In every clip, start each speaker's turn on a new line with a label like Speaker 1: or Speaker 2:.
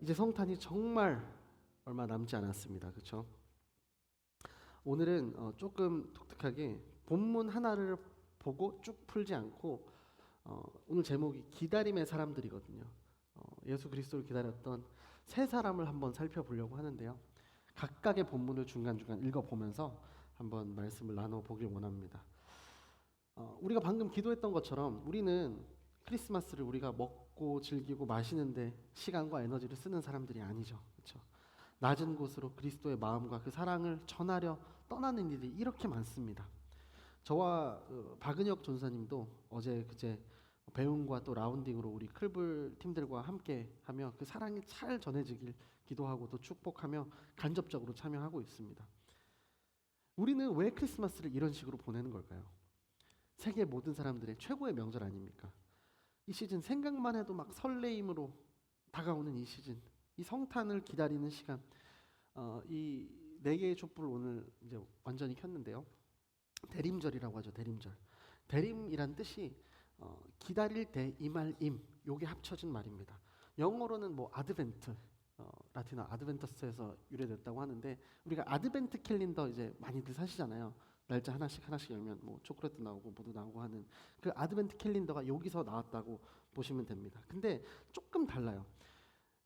Speaker 1: 이제 성탄이 정말 얼마 남지 않았습니다. 그렇죠? 오늘은 조금 독특하게 본문 하나를 보고 쭉 풀지 않고 오늘 제목이 기다림의 사람들이거든요. 예수 그리스도를 기다렸던 세 사람을 한번 살펴보려고 하는데요. 각각의 본문을 중간중간 읽어보면서 한번 말씀을 나눠보길 원합니다. 우리가 방금 기도했던 것처럼 우리는 크리스마스를 우리가 먹고 즐기고 마시는데 시간과 에너지를 쓰는 사람들이 아니죠. 그렇죠? 낮은 곳으로 그리스도의 마음과 그 사랑을 전하려 떠나는 일이 이렇게 많습니다. 저와 박은혁 전사님도 어제 그제 배움과 또 라운딩으로 우리 클불 팀들과 함께 하며 그 사랑이 잘 전해지길 기도하고 또 축복하며 간접적으로 참여하고 있습니다. 우리는 왜 크리스마스를 이런 식으로 보내는 걸까요? 세계 모든 사람들의 최고의 명절 아닙니까? 이 시즌 생각만 해도 막 설레임으로 다가오는 이 시즌, 이 성탄을 기다리는 시간, 이 네 개의 촛불을 오늘 이제 완전히 켰는데요. 대림절이라고 하죠. 대림절. 대림이란 뜻이 기다릴 때 이 말 임 요게 합쳐진 말입니다. 영어로는 뭐 아드벤트, 라틴어 아드벤터스에서 유래됐다고 하는데 우리가 아드벤트 캘린더 이제 많이들 사시잖아요. 날짜 하나씩 열면 뭐 초콜릿도 나오고 뭐도 나오고 하는 그 아드벤트 캘린더가 여기서 나왔다고 보시면 됩니다. 근데 조금 달라요.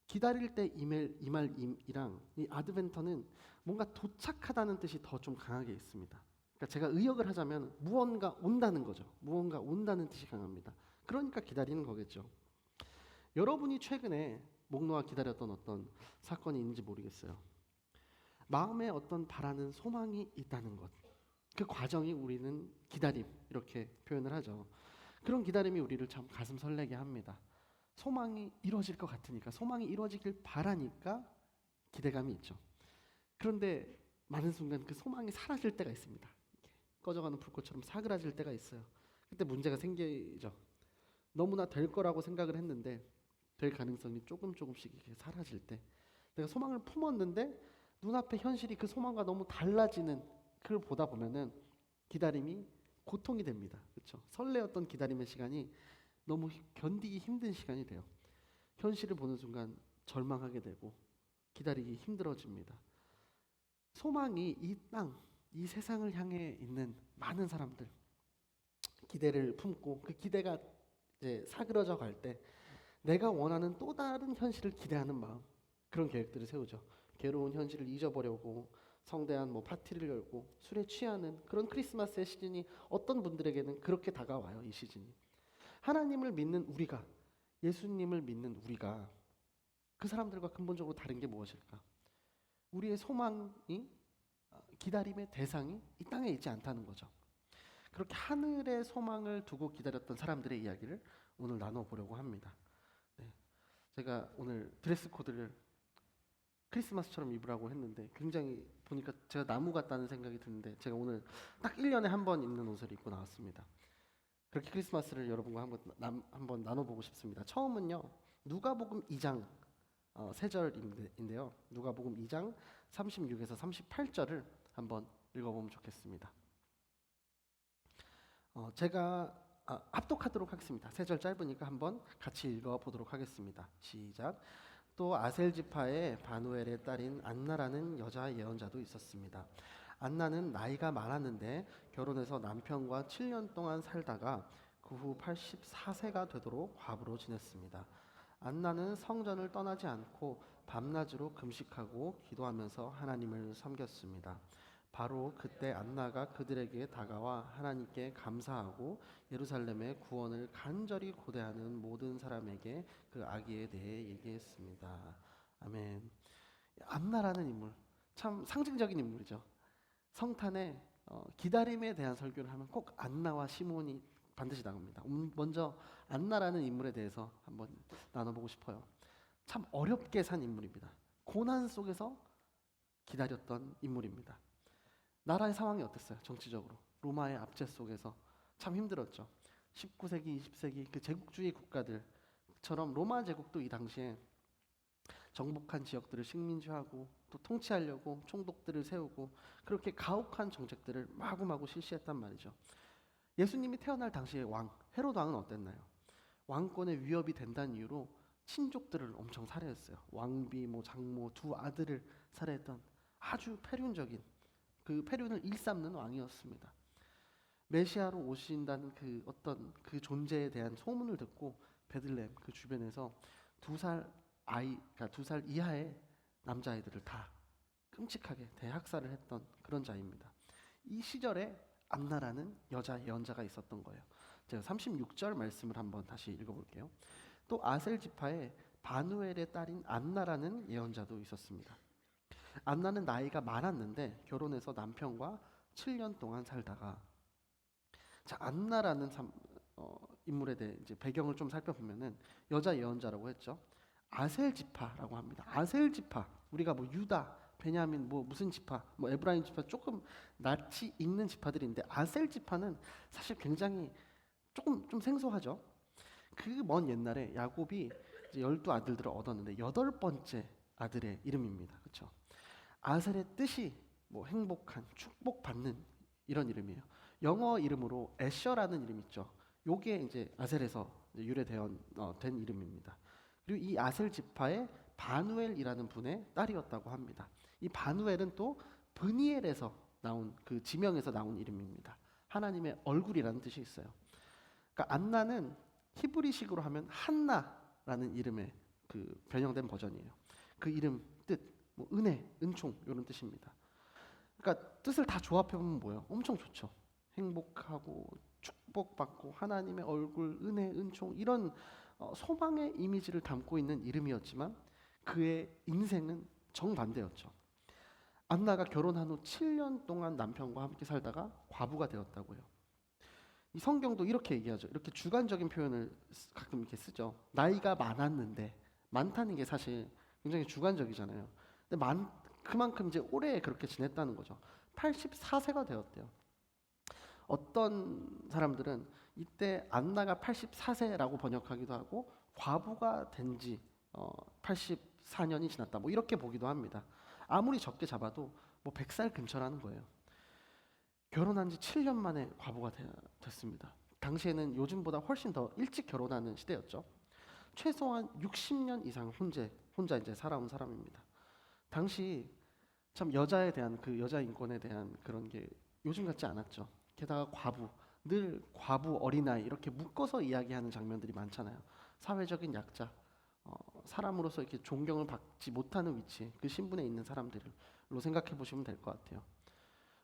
Speaker 1: 기다릴 때 이말임이랑 이 아드벤터는 뭔가 도착하다는 뜻이 더 좀 강하게 있습니다. 그러니까 제가 의역을 하자면 무언가 온다는 거죠. 무언가 온다는 뜻이 강합니다. 그러니까 기다리는 거겠죠. 여러분이 최근에 목 놓아 기다렸던 어떤 사건이 있는지 모르겠어요. 마음에 어떤 바라는 소망이 있다는 것. 그 과정이 우리는 기다림 이렇게 표현을 하죠. 그런 기다림이 우리를 참 가슴 설레게 합니다. 소망이 이루어질 것 같으니까, 소망이 이루어지길 바라니까 기대감이 있죠. 그런데 많은 순간 그 소망이 사라질 때가 있습니다. 꺼져가는 불꽃처럼 사그라질 때가 있어요. 그때 문제가 생기죠. 너무나 될 거라고 생각을 했는데 될 가능성이 조금씩 이렇게 사라질 때, 내가 소망을 품었는데 눈앞에 현실이 그 소망과 너무 달라지는 그걸 보다 보면은 기다림이 고통이 됩니다. 그렇죠? 설레었던 기다림의 시간이 너무 견디기 힘든 시간이 돼요. 현실을 보는 순간 절망하게 되고 기다리기 힘들어집니다. 소망이 이 땅, 이 세상을 향해 있는 많은 사람들, 기대를 품고 그 기대가 이제 사그러져 갈 때 내가 원하는 또 다른 현실을 기대하는 마음, 그런 계획들을 세우죠. 괴로운 현실을 잊어보려고 성대한 뭐 파티를 열고 술에 취하는 그런 크리스마스의 시즌이 어떤 분들에게는 그렇게 다가와요. 이 시즌이. 하나님을 믿는 우리가, 예수님을 믿는 우리가 그 사람들과 근본적으로 다른 게 무엇일까? 우리의 소망이, 기다림의 대상이 이 땅에 있지 않다는 거죠. 그렇게 하늘의 소망을 두고 기다렸던 사람들의 이야기를 오늘 나눠보려고 합니다. 네. 제가 오늘 드레스 코드를 크리스마스처럼 입으라고 했는데 굉장히 보니까 제가 나무 같다는 생각이 드는데, 제가 오늘 딱 1년에 한 번 입는 옷을 입고 나왔습니다. 그렇게 크리스마스를 여러분과 한번 나눠보고 싶습니다. 처음은요, 누가복음 2장 세 절인데요. 누가복음 2장 36에서 38절을 한번 읽어보면 좋겠습니다. 제가 합독하도록 하겠습니다. 세 절 짧으니까 한번 같이 읽어보도록 하겠습니다. 시작. 또 아셀 지파의 바누엘의 딸인 안나라는 여자 예언자도 있었습니다. 안나는 나이가 많았는데 결혼해서 남편과 7년 동안 살다가 그 후 84세가 되도록 과부로 지냈습니다. 안나는 성전을 떠나지 않고 밤낮으로 금식하고 기도하면서 하나님을 섬겼습니다. 바로 그때 안나가 그들에게 다가와 하나님께 감사하고 예루살렘의 구원을 간절히 고대하는 모든 사람에게 그 아기에 대해 얘기했습니다. 아멘. 안나라는 인물, 참 상징적인 인물이죠. 성탄에 기다림에 대한 설교를 하면 꼭 안나와 시몬이 반드시 나옵니다. 먼저 안나라는 인물에 대해서 한번 나눠보고 싶어요. 참 어렵게 산 인물입니다. 고난 속에서 기다렸던 인물입니다. 나라의 상황이 어땠어요? 정치적으로 로마의 압제 속에서 참 힘들었죠. 19세기, 20세기 그 제국주의 국가들처럼 로마 제국도 이 당시에 정복한 지역들을 식민지화하고 또 통치하려고 총독들을 세우고 그렇게 가혹한 정책들을 마구마구 실시했단 말이죠. 예수님이 태어날 당시의 왕 헤롯 왕은 어땠나요? 왕권의 위협이 된다는 이유로 친족들을 엄청 살해했어요. 왕비, 뭐 장모, 두 아들을 살해했던 아주 패륜적인, 그 패륜을 일삼는 왕이었습니다. 메시아로 오신다는 그 어떤 그 존재에 대한 소문을 듣고 베들레헴 그 주변에서 2살 아이, 그러니까 2살 이하의 남자아이들을 다 끔찍하게 대학살을 했던 그런 자입니다. 이 시절에 안나라는 여자 예언자가 있었던 거예요. 제가 36절 말씀을 한번 다시 읽어볼게요. 또 아셀 지파에 바누엘의 딸인 안나라는 예언자도 있었습니다. 안나는 나이가 많았는데 결혼해서 남편과 7년 동안 살다가, 자, 안나라는 인물에 대해 이제 배경을 좀 살펴보면은 여자 예언자라고 했죠. 아셀 지파라고 합니다. 아셀 지파, 우리가 뭐 유다, 베냐민, 뭐 무슨 지파, 뭐 에브라임 지파, 조금 낯이 익는 지파들인데 아셀 지파는 사실 굉장히 조금 좀 생소하죠. 그 먼 옛날에 야곱이 이제 12아들들을 얻었는데 8번째 아들의 이름입니다. 그렇죠? 아셀의 뜻이 뭐 행복한, 축복받는 이런 이름이에요. 영어 이름으로 애셔라는 이름 있죠. 요게 이제 아셀에서 이제 유래된 된 이름입니다. 그리고 이 아셀 지파의 바누엘이라는 분의 딸이었다고 합니다. 이 바누엘은 또 브니엘에서 나온 그 지명에서 나온 이름입니다. 하나님의 얼굴이라는 뜻이 있어요. 그러니까 안나는 히브리식으로 하면 한나라는 이름의 그 변형된 버전이에요. 그 이름 뜻, 뭐 은혜, 은총 이런 뜻입니다. 그러니까 뜻을 다 조합해 보면 뭐예요? 엄청 좋죠. 행복하고 축복받고 하나님의 얼굴, 은혜, 은총 이런 소망의 이미지를 담고 있는 이름이었지만 그의 인생은 정반대였죠. 안나가 결혼한 후 7년 동안 남편과 함께 살다가 과부가 되었다고요. 이 성경도 이렇게 얘기하죠. 이렇게 주관적인 표현을 가끔 이렇게 쓰죠. 나이가 많았는데, 많다는 게 사실 굉장히 주관적이잖아요. 근데 그만큼 이제 오래 그렇게 지냈다는 거죠. 84세가 되었대요. 어떤 사람들은 이때 안나가 84세라고 번역하기도 하고 과부가 된 지 84년이 지났다. 뭐 이렇게 보기도 합니다. 아무리 적게 잡아도 뭐 100살 근처라는 거예요. 결혼한 지 7년 만에 과부가 됐습니다. 당시에는 요즘보다 훨씬 더 일찍 결혼하는 시대였죠. 최소한 60년 이상 혼자 이제 살아온 사람입니다. 당시 참 여자에 대한 그 여자 인권에 대한 그런 게 요즘 같지 않았죠. 게다가 과부, 늘 과부, 어린아이 이렇게 묶어서 이야기하는 장면들이 많잖아요. 사회적인 약자, 사람으로서 이렇게 존경을 받지 못하는 위치에 그 신분에 있는 사람들로 생각해 보시면 될 것 같아요.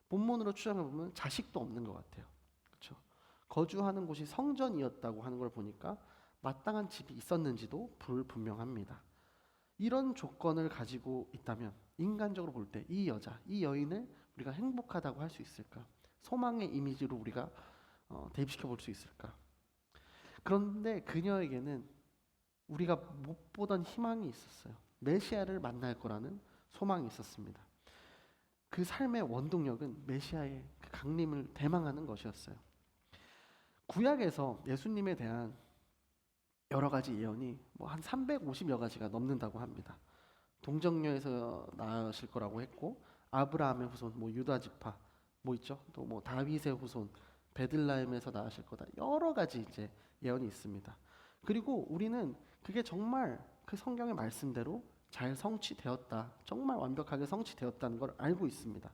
Speaker 1: 본문으로 추정해 보면 자식도 없는 것 같아요. 그렇죠? 거주하는 곳이 성전이었다고 하는 걸 보니까 마땅한 집이 있었는지도 불분명합니다. 이런 조건을 가지고 있다면 인간적으로 볼 때 이 여자, 이 여인을 우리가 행복하다고 할 수 있을까? 소망의 이미지로 우리가 대입시켜 볼 수 있을까? 그런데 그녀에게는 우리가 못 보던 희망이 있었어요. 메시아를 만날 거라는 소망이 있었습니다. 그 삶의 원동력은 메시아의 그 강림을 대망하는 것이었어요. 구약에서 예수님에 대한 여러 가지 예언이 뭐 한 350여 가지가 넘는다고 합니다. 동정녀에서 나으실 거라고 했고, 아브라함의 후손, 뭐 유다 지파, 뭐 있죠? 또 뭐 다윗의 후손, 베들레헴에서 나으실 거다. 여러 가지 이제 예언이 있습니다. 그리고 우리는 그게 정말 그 성경의 말씀대로 잘 성취되었다. 정말 완벽하게 성취되었다는 걸 알고 있습니다.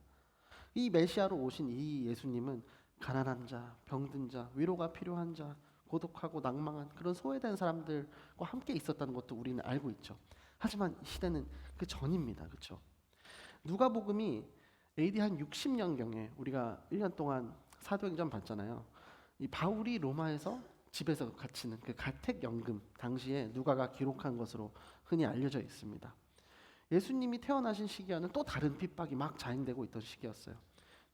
Speaker 1: 이 메시아로 오신 이 예수님은 가난한 자, 병든 자, 위로가 필요한 자, 고독하고 낭망한 그런 소외된 사람들과 함께 있었다는 것도 우리는 알고 있죠. 하지만 이 시대는 그 전입니다. 그렇죠? 누가복음이 AD 한 60년경에 우리가 1년 동안 사도행전 봤잖아요. 이 바울이 로마에서 집에서 갇히는 그 가택연금 당시에 누가가 기록한 것으로 흔히 알려져 있습니다. 예수님이 태어나신 시기와는 또 다른 핍박이 막 자행되고 있던 시기였어요.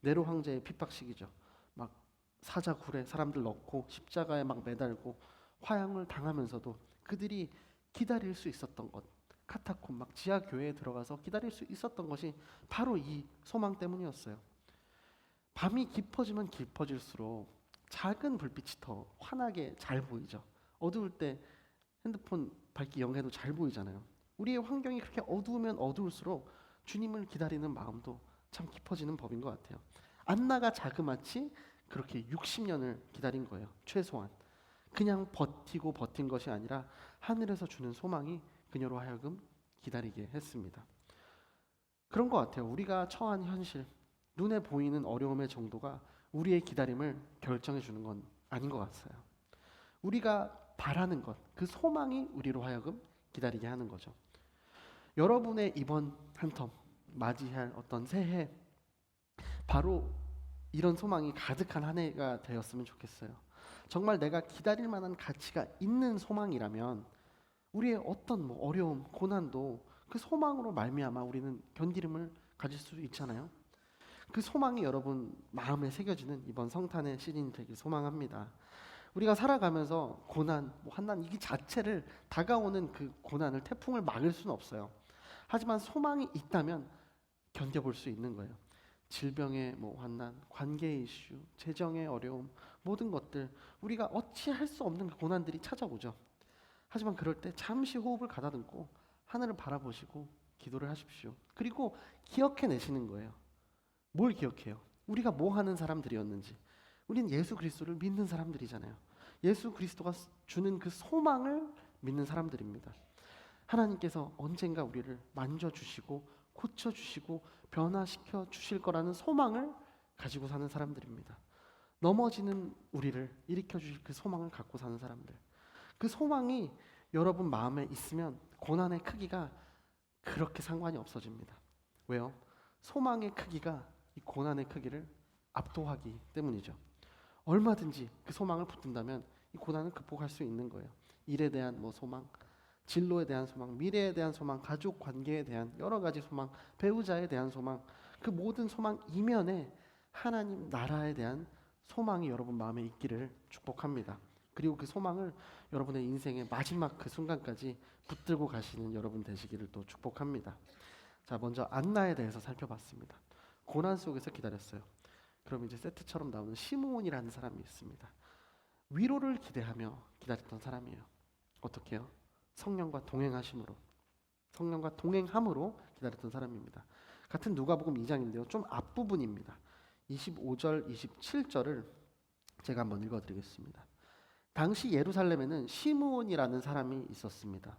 Speaker 1: 네로 황제의 핍박 시기죠. 막 사자굴에 사람들 넣고 십자가에 막 매달고 화형을 당하면서도 그들이 기다릴 수 있었던 것, 카타콤 막 지하 교회에 들어가서 기다릴 수 있었던 것이 바로 이 소망 때문이었어요. 밤이 깊어지면 깊어질수록 작은 불빛이 더 환하게 잘 보이죠. 어두울 때 핸드폰 밝기 영해도 잘 보이잖아요. 우리의 환경이 그렇게 어두우면 어두울수록 주님을 기다리는 마음도 참 깊어지는 법인 것 같아요. 안나가 자그마치 그렇게 60년을 기다린 거예요. 최소한. 그냥 버티고 버틴 것이 아니라 하늘에서 주는 소망이 그녀로 하여금 기다리게 했습니다. 그런 것 같아요. 우리가 처한 현실, 눈에 보이는 어려움의 정도가 우리의 기다림을 결정해 주는 건 아닌 것 같아요. 우리가 바라는 것, 그 소망이 우리로 하여금 기다리게 하는 거죠. 여러분의 이번 한 텀 맞이할 어떤 새해, 바로 이런 소망이 가득한 한 해가 되었으면 좋겠어요. 정말 내가 기다릴 만한 가치가 있는 소망이라면 우리의 어떤 어려움, 고난도 그 소망으로 말미암아 우리는 견디림을 가질 수 있잖아요. 그 소망이 여러분 마음에 새겨지는 이번 성탄의 시즌이 되길 소망합니다. 우리가 살아가면서 고난, 환난 이 자체를, 다가오는 그 고난을, 태풍을 막을 수는 없어요. 하지만 소망이 있다면 견뎌볼 수 있는 거예요. 질병의 환난, 관계 이슈, 재정의 어려움, 모든 것들, 우리가 어찌할 수 없는 그 고난들이 찾아오죠. 하지만 그럴 때 잠시 호흡을 가다듬고 하늘을 바라보시고 기도를 하십시오. 그리고 기억해내시는 거예요. 뭘 기억해요? 우리가 뭐 하는 사람들이었는지. 우린 예수 그리스도를 믿는 사람들이잖아요. 예수 그리스도가 주는 그 소망을 믿는 사람들입니다. 하나님께서 언젠가 우리를 만져주시고 고쳐주시고 변화시켜 주실 거라는 소망을 가지고 사는 사람들입니다. 넘어지는 우리를 일으켜 주실 그 소망을 갖고 사는 사람들. 그 소망이 여러분 마음에 있으면 고난의 크기가 그렇게 상관이 없어집니다. 왜요? 소망의 크기가 이 고난의 크기를 압도하기 때문이죠. 얼마든지 그 소망을 붙든다면 이 고난을 극복할 수 있는 거예요. 일에 대한 소망, 진로에 대한 소망, 미래에 대한 소망, 가족 관계에 대한 여러 가지 소망, 배우자에 대한 소망, 그 모든 소망 이면에 하나님 나라에 대한 소망이 여러분 마음에 있기를 축복합니다. 그리고 그 소망을 여러분의 인생의 마지막 그 순간까지 붙들고 가시는 여러분 되시기를 또 축복합니다. 자, 먼저 안나에 대해서 살펴봤습니다. 고난 속에서 기다렸어요. 그럼 이제 세트처럼 나오는 시므온이라는 사람이 있습니다. 위로를 기대하며 기다렸던 사람이에요. 어떻게 해요? 성령과 동행하심으로, 성령과 동행함으로 기다렸던 사람입니다. 같은 누가복음 2장인데요. 좀 앞부분입니다. 25절, 27절을 제가 한번 읽어드리겠습니다. 당시 예루살렘에는 시므온이라는 사람이 있었습니다.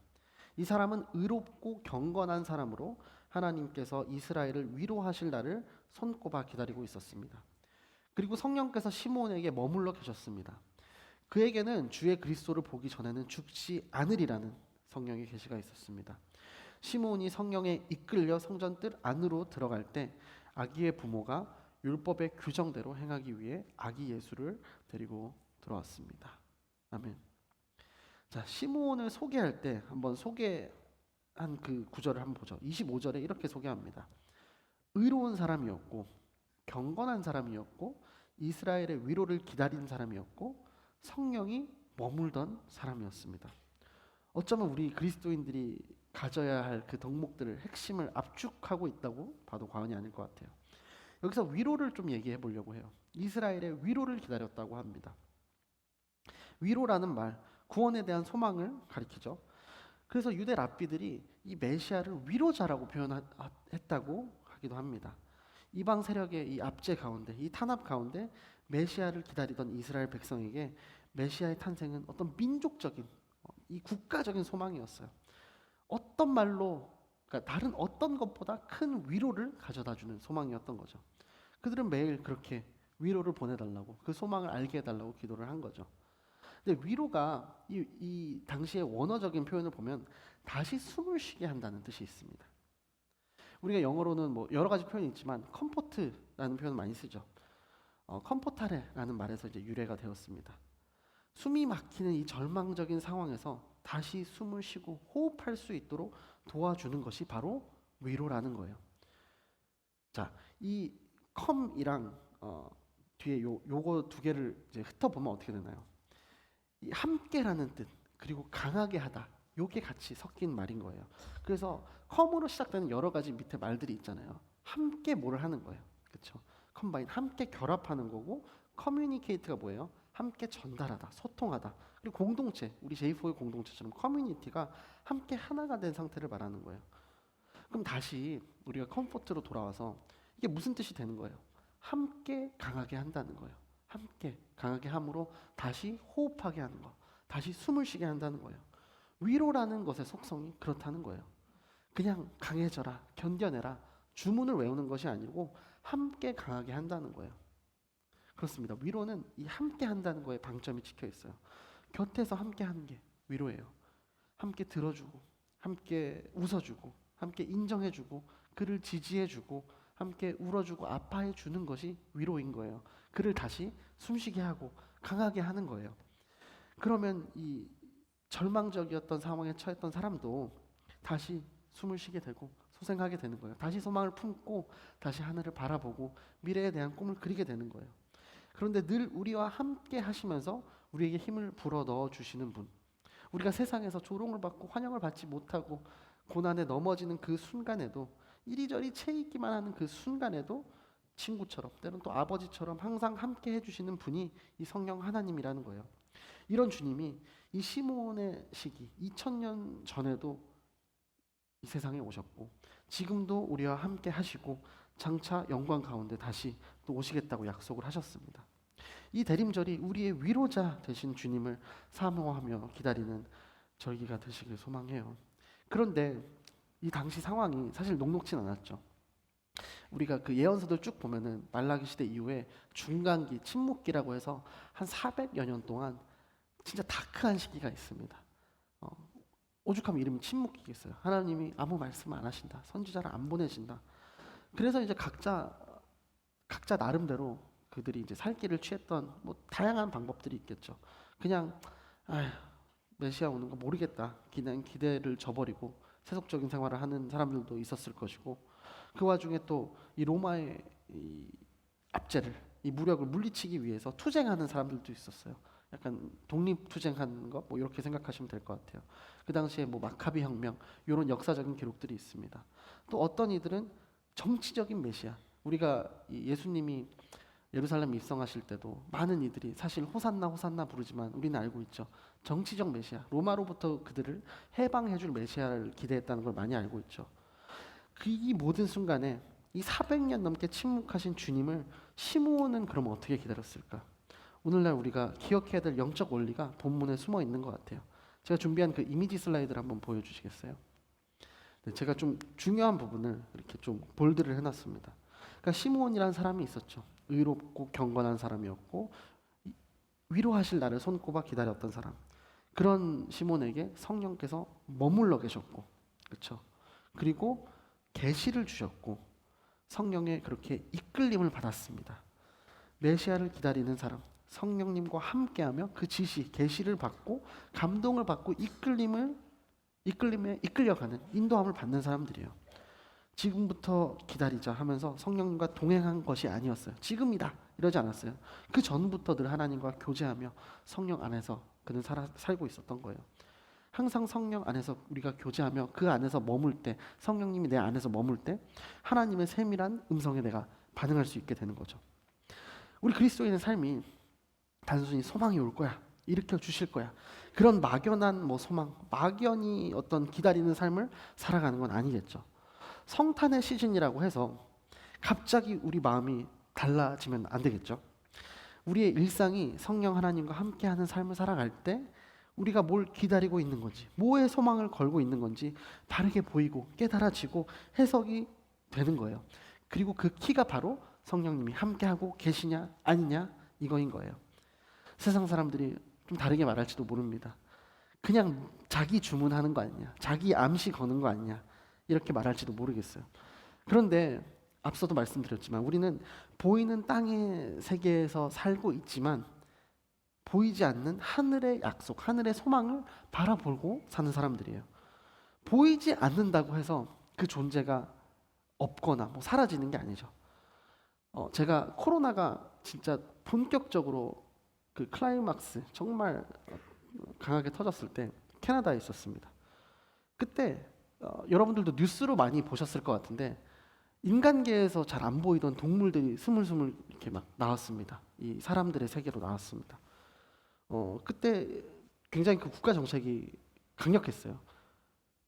Speaker 1: 이 사람은 의롭고 경건한 사람으로 하나님께서 이스라엘을 위로하실 날을 손꼽아 기다리고 있었습니다. 그리고 성령께서 시므온에게 머물러 계셨습니다. 그에게는 주의 그리스도를 보기 전에는 죽지 않으리라는 성령의 계시가 있었습니다. 시므온이 성령에 이끌려 성전뜰 안으로 들어갈 때 아기의 부모가 율법의 규정대로 행하기 위해 아기 예수를 데리고 들어왔습니다. 아멘. 자, 시므온을 소개할 때 한번 소개한 그 구절을 한번 보죠. 25절에 이렇게 소개합니다. 의로운 사람이었고 경건한 사람이었고 이스라엘의 위로를 기다린 사람이었고 성령이 머물던 사람이었습니다. 어쩌면 우리 그리스도인들이 가져야 할 그 덕목들을, 핵심을 압축하고 있다고 봐도 과언이 아닐 것 같아요. 여기서 위로를 좀 얘기해 보려고 해요. 이스라엘의 위로를 기다렸다고 합니다. 위로라는 말, 구원에 대한 소망을 가리키죠. 그래서 유대 랍비들이 이 메시아를 위로자라고 표현했다고 하기도 합니다. 이방 세력의 이 압제 가운데, 이 탄압 가운데 메시아를 기다리던 이스라엘 백성에게 메시아의 탄생은 어떤 민족적인, 이 국가적인 소망이었어요. 어떤 말로, 그러니까 다른 어떤 것보다 큰 위로를 가져다주는 소망이었던 거죠. 그들은 매일 그렇게 위로를 보내달라고, 그 소망을 알게 해달라고 기도를 한 거죠. 근데 위로가 이 당시의 원어적인 표현을 보면 다시 숨을 쉬게 한다는 뜻이 있습니다. 우리가 영어로는 여러 가지 표현이 있지만 컴포트라는 표현을 많이 쓰죠. 컴포타레라는 말에서 이제 유래가 되었습니다. 숨이 막히는 이 절망적인 상황에서 다시 숨을 쉬고 호흡할 수 있도록 도와주는 것이 바로 위로라는 거예요. 자, 이 컴이랑 뒤에 요거 두 개를 이제 흩어보면 어떻게 되나요? 이 함께라는 뜻, 그리고 강하게 하다, 요게 같이 섞인 말인 거예요. 그래서 컴으로 시작되는 여러 가지 밑에 말들이 있잖아요. 함께 뭐를 하는 거예요. 그렇죠? 컴바인, 함께 결합하는 거고, 커뮤니케이트가 뭐예요? 함께 전달하다, 소통하다. 그리고 공동체, 우리 J4의 공동체처럼 커뮤니티가 함께 하나가 된 상태를 말하는 거예요. 그럼 다시 우리가 컴포트로 돌아와서 이게 무슨 뜻이 되는 거예요? 함께 강하게 한다는 거예요. 함께 강하게 함으로 다시 호흡하게 하는 거. 다시 숨을 쉬게 한다는 거예요. 위로라는 것의 속성이 그렇다는 거예요. 그냥 강해져라, 견뎌내라, 주문을 외우는 것이 아니고 함께 강하게 한다는 거예요. 그렇습니다. 위로는 이 함께 한다는 거에 방점이 찍혀 있어요. 곁에서 함께 하는 게 위로예요. 함께 들어주고, 함께 웃어주고, 함께 인정해주고, 그를 지지해주고, 함께 울어주고 아파해주는 것이 위로인 거예요. 그를 다시 숨쉬게 하고 강하게 하는 거예요. 그러면 이 절망적이었던 상황에 처했던 사람도 다시 숨을 쉬게 되고 소생하게 되는 거예요. 다시 소망을 품고 다시 하늘을 바라보고 미래에 대한 꿈을 그리게 되는 거예요. 그런데 늘 우리와 함께 하시면서 우리에게 힘을 불어 넣어 주시는 분, 우리가 세상에서 조롱을 받고 환영을 받지 못하고 고난에 넘어지는 그 순간에도, 이리저리 채있기만 하는 그 순간에도 친구처럼, 때로는 또 아버지처럼 항상 함께 해주시는 분이 이 성령 하나님이라는 거예요. 이런 주님이 이 시므온의 시기 2000년 전에도 이 세상에 오셨고 지금도 우리와 함께 하시고 장차 영광 가운데 다시 또 오시겠다고 약속을 하셨습니다. 이 대림절이 우리의 위로자 되신 주님을 사모하며 기다리는 절기가 되시길 소망해요. 그런데 이 당시 상황이 사실 녹록진 않았죠. 우리가 그 예언서들 쭉 보면은 말라기 시대 이후에 중간기, 침묵기라고 해서 한 400여 년 동안 진짜 다크한 시기가 있습니다. 오죽하면 이름이 침묵기겠어요. 하나님이 아무 말씀 안 하신다. 선지자를 안 보내신다. 그래서 이제 각자 나름대로 그들이 이제 살 길을 취했던 뭐 다양한 방법들이 있겠죠. 그냥 메시아 오는 거 모르겠다. 그냥 기대를 저버리고 세속적인 생활을 하는 사람들도 있었을 것이고, 그 와중에 또 이 로마의 이 압제를, 이 무력을 물리치기 위해서 투쟁하는 사람들도 있었어요. 약간 독립투쟁하는 거 뭐 이렇게 생각하시면 될 것 같아요. 그 당시에 뭐 마카비 혁명 이런 역사적인 기록들이 있습니다. 또 어떤 이들은 정치적인 메시아, 우리가 예수님이 예루살렘 입성하실 때도 많은 이들이 사실 호산나 호산나 부르지만 우리는 알고 있죠. 정치적 메시아, 로마로부터 그들을 해방해줄 메시아를 기대했다는 걸 많이 알고 있죠. 이 모든 순간에 이 400년 넘게 침묵하신 주님을 시므온은 그럼 어떻게 기다렸을까? 오늘날 우리가 기억해야 될 영적 원리가 본문에 숨어 있는 것 같아요. 제가 준비한 그 이미지 슬라이드를 한번 보여주시겠어요? 네, 제가 좀 중요한 부분을 이렇게 좀 볼드를 해놨습니다. 그러니까 시므온이라는 사람이 있었죠. 의롭고 경건한 사람이었고 위로하실 날을 손꼽아 기다렸던 사람. 그런 시몬에게 성령께서 머물러 계셨고, 그렇죠? 그리고 계시를 주셨고 성령의 그렇게 이끌림을 받았습니다. 메시아를 기다리는 사람, 성령님과 함께하며 그 지시, 계시를 받고 감동을 받고 이끌림에 이끌려가는 인도함을 받는 사람들이에요. 지금부터 기다리자 하면서 성령님과 동행한 것이 아니었어요. 지금이다 이러지 않았어요. 그 전부터 늘 하나님과 교제하며 성령 안에서 그는 살고 있었던 거예요. 항상 성령 안에서 우리가 교제하며 그 안에서 머물 때, 성령님이 내 안에서 머물 때 하나님의 세밀한 음성에 내가 반응할 수 있게 되는 거죠. 우리 그리스도인의 삶이 단순히 소망이 올 거야, 일으켜 주실 거야, 그런 막연한 소망, 막연히 어떤 기다리는 삶을 살아가는 건 아니겠죠. 성탄의 시즌이라고 해서 갑자기 우리 마음이 달라지면 안 되겠죠. 우리의 일상이 성령 하나님과 함께하는 삶을 살아갈 때 우리가 뭘 기다리고 있는 건지, 뭐에 소망을 걸고 있는 건지 다르게 보이고 깨달아지고 해석이 되는 거예요. 그리고 그 키가 바로 성령님이 함께하고 계시냐 아니냐 이거인 거예요. 세상 사람들이 좀 다르게 말할지도 모릅니다. 그냥 자기 주문하는 거 아니냐, 자기 암시 거는 거 아니냐 이렇게 말할지도 모르겠어요. 그런데 앞서도 말씀드렸지만 우리는 보이는 땅의 세계에서 살고 있지만 보이지 않는 하늘의 약속, 하늘의 소망을 바라보고 사는 사람들이에요. 보이지 않는다고 해서 그 존재가 없거나 사라지는 게 아니죠. 제가 코로나가 진짜 본격적으로 그 클라이막스 정말 강하게 터졌을 때 캐나다에 있었습니다. 그때 여러분들도 뉴스로 많이 보셨을 것 같은데 인간계에서 잘 안 보이던 동물들이 스물스물 이렇게 막 나왔습니다. 이 사람들의 세계로 나왔습니다. 그때 굉장히 그 국가 정책이 강력했어요.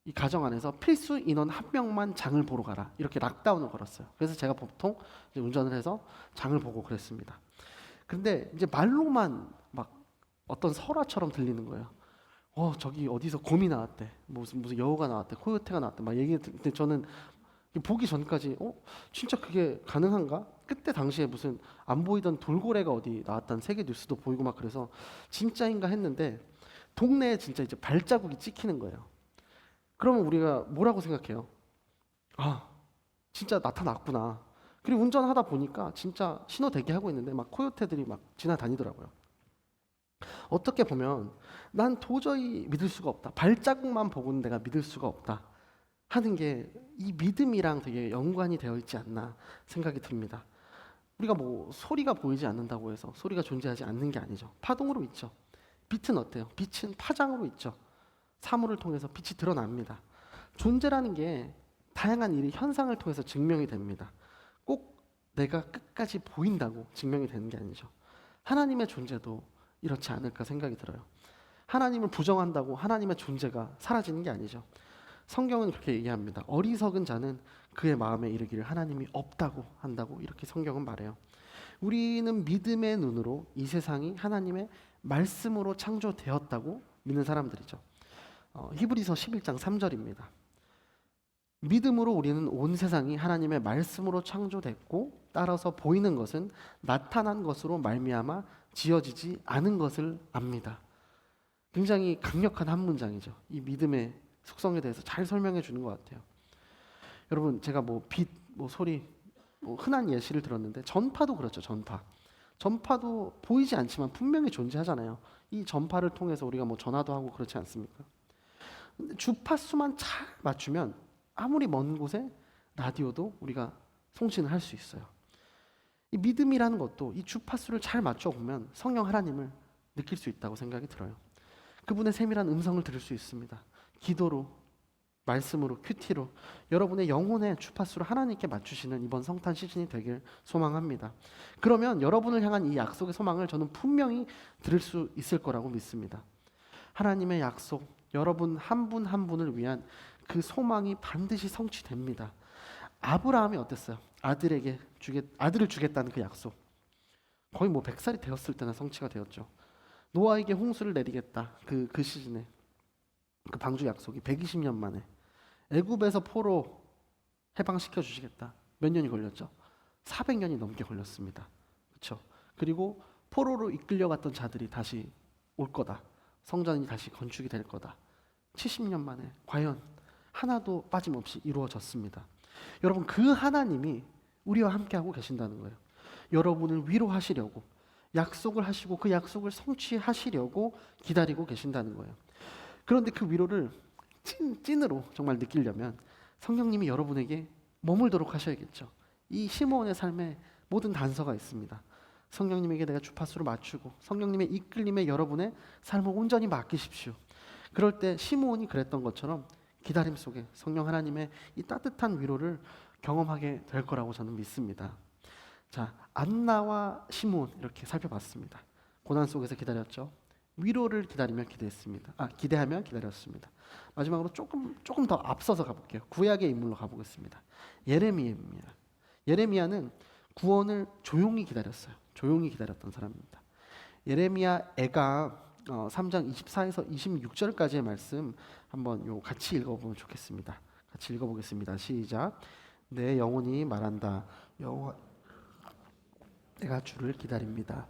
Speaker 1: 이 가정 안에서 필수 인원 한 명만 장을 보러 가라 이렇게 락다운을 걸었어요. 그래서 제가 보통 이제 운전을 해서 장을 보고 그랬습니다. 근데 이제 말로만 막 어떤 설화처럼 들리는 거예요. 저기 어디서 곰이 나왔대, 무슨 여우가 나왔대, 코요테가 나왔대 막 얘기했는데 저는 보기 전까지 진짜 그게 가능한가? 그때 당시에 무슨 안 보이던 돌고래가 어디 나왔다는 세계 뉴스도 보이고 막 그래서 진짜인가 했는데 동네에 진짜 이제 발자국이 찍히는 거예요. 그러면 우리가 뭐라고 생각해요? 아, 진짜 나타났구나. 그리고 운전하다 보니까 진짜 신호 대기하고 있는데 막 코요테들이 막 지나다니더라고요. 어떻게 보면 난 도저히 믿을 수가 없다. 발자국만 보고는 내가 믿을 수가 없다. 하는 게 이 믿음이랑 되게 연관이 되어 있지 않나 생각이 듭니다. 우리가 뭐 소리가 보이지 않는다고 해서 소리가 존재하지 않는 게 아니죠. 파동으로 있죠. 빛은 어때요? 빛은 파장으로 있죠. 사물을 통해서 빛이 드러납니다. 존재라는 게 다양한 일이 현상을 통해서 증명이 됩니다. 꼭 내가 끝까지 보인다고 증명이 되는 게 아니죠. 하나님의 존재도 이렇지 않을까 생각이 들어요. 하나님을 부정한다고 하나님의 존재가 사라지는 게 아니죠. 성경은 그렇게 얘기합니다. 어리석은 자는 그의 마음에 이르기를 하나님이 없다고 한다고 이렇게 성경은 말해요. 우리는 믿음의 눈으로 이 세상이 하나님의 말씀으로 창조되었다고 믿는 사람들이죠. 히브리서 11장 3절입니다. 믿음으로 우리는 온 세상이 하나님의 말씀으로 창조됐고 따라서 보이는 것은 나타난 것으로 말미암아 지어지지 않은 것을 압니다. 굉장히 강력한 한 문장이죠. 이 믿음의 속성에 대해서 잘 설명해 주는 것 같아요. 여러분, 제가 뭐 빛, 뭐 소리, 뭐 흔한 예시를 들었는데 전파도 그렇죠. 전파도 보이지 않지만 분명히 존재하잖아요. 이 전파를 통해서 우리가 뭐 전화도 하고 그렇지 않습니까? 근데 주파수만 잘 맞추면 아무리 먼 곳에 라디오도 우리가 송신을 할 수 있어요. 이 믿음이라는 것도 이 주파수를 잘 맞춰 보면 성령 하나님을 느낄 수 있다고 생각이 들어요. 그분의 세밀한 음성을 들을 수 있습니다. 기도로, 말씀으로, 큐티로 여러분의 영혼의 주파수를 하나님께 맞추시는 이번 성탄 시즌이 되길 소망합니다. 그러면 여러분을 향한 이 약속의 소망을 저는 분명히 들을 수 있을 거라고 믿습니다. 하나님의 약속, 여러분 한 분 한 분을 위한 그 소망이 반드시 성취됩니다. 아브라함이 어땠어요? 아들을 주겠다는 그 약속. 거의 뭐 100살이 되었을 때나 성취가 되었죠. 노아에게 홍수를 내리겠다. 그 시즌에 그 방주 약속이 120년 만에 애굽에서 포로 해방시켜 주시겠다. 몇 년이 걸렸죠? 400년이 넘게 걸렸습니다. 그렇죠? 그리고 포로로 이끌려갔던 자들이 다시 올 거다. 성전이 다시 건축이 될 거다. 70년 만에 과연 하나도 빠짐없이 이루어졌습니다. 여러분, 그 하나님이 우리와 함께하고 계신다는 거예요. 여러분을 위로하시려고 약속을 하시고 그 약속을 성취하시려고 기다리고 계신다는 거예요. 그런데 그 위로를 찐으로 정말 느끼려면 성령님이 여러분에게 머물도록 하셔야겠죠. 이 시므온의 삶에 모든 단서가 있습니다. 성령님에게 내가 주파수를 맞추고 성령님의 이끌림에 여러분의 삶을 온전히 맡기십시오. 그럴 때 시므온이 그랬던 것처럼 기다림 속에 성령 하나님의 이 따뜻한 위로를 경험하게 될 거라고 저는 믿습니다. 자, 안나와 시므온 이렇게 살펴봤습니다. 고난 속에서 기다렸죠. 위로를 기다리며 기대하며 기다렸습니다. 마지막으로 조금 더 앞서서 가볼게요. 구약의 인물로 가보겠습니다. 예레미야입니다. 예레미야는 구원을 조용히 기다렸어요. 조용히 기다렸던 사람입니다. 예레미야 애가 3장 24에서 26절까지의 말씀 한번 같이 읽어보면 좋겠습니다. 같이 읽어보겠습니다. 시작. 내 영혼이 말한다. 여호와 내가 주를 기다립니다.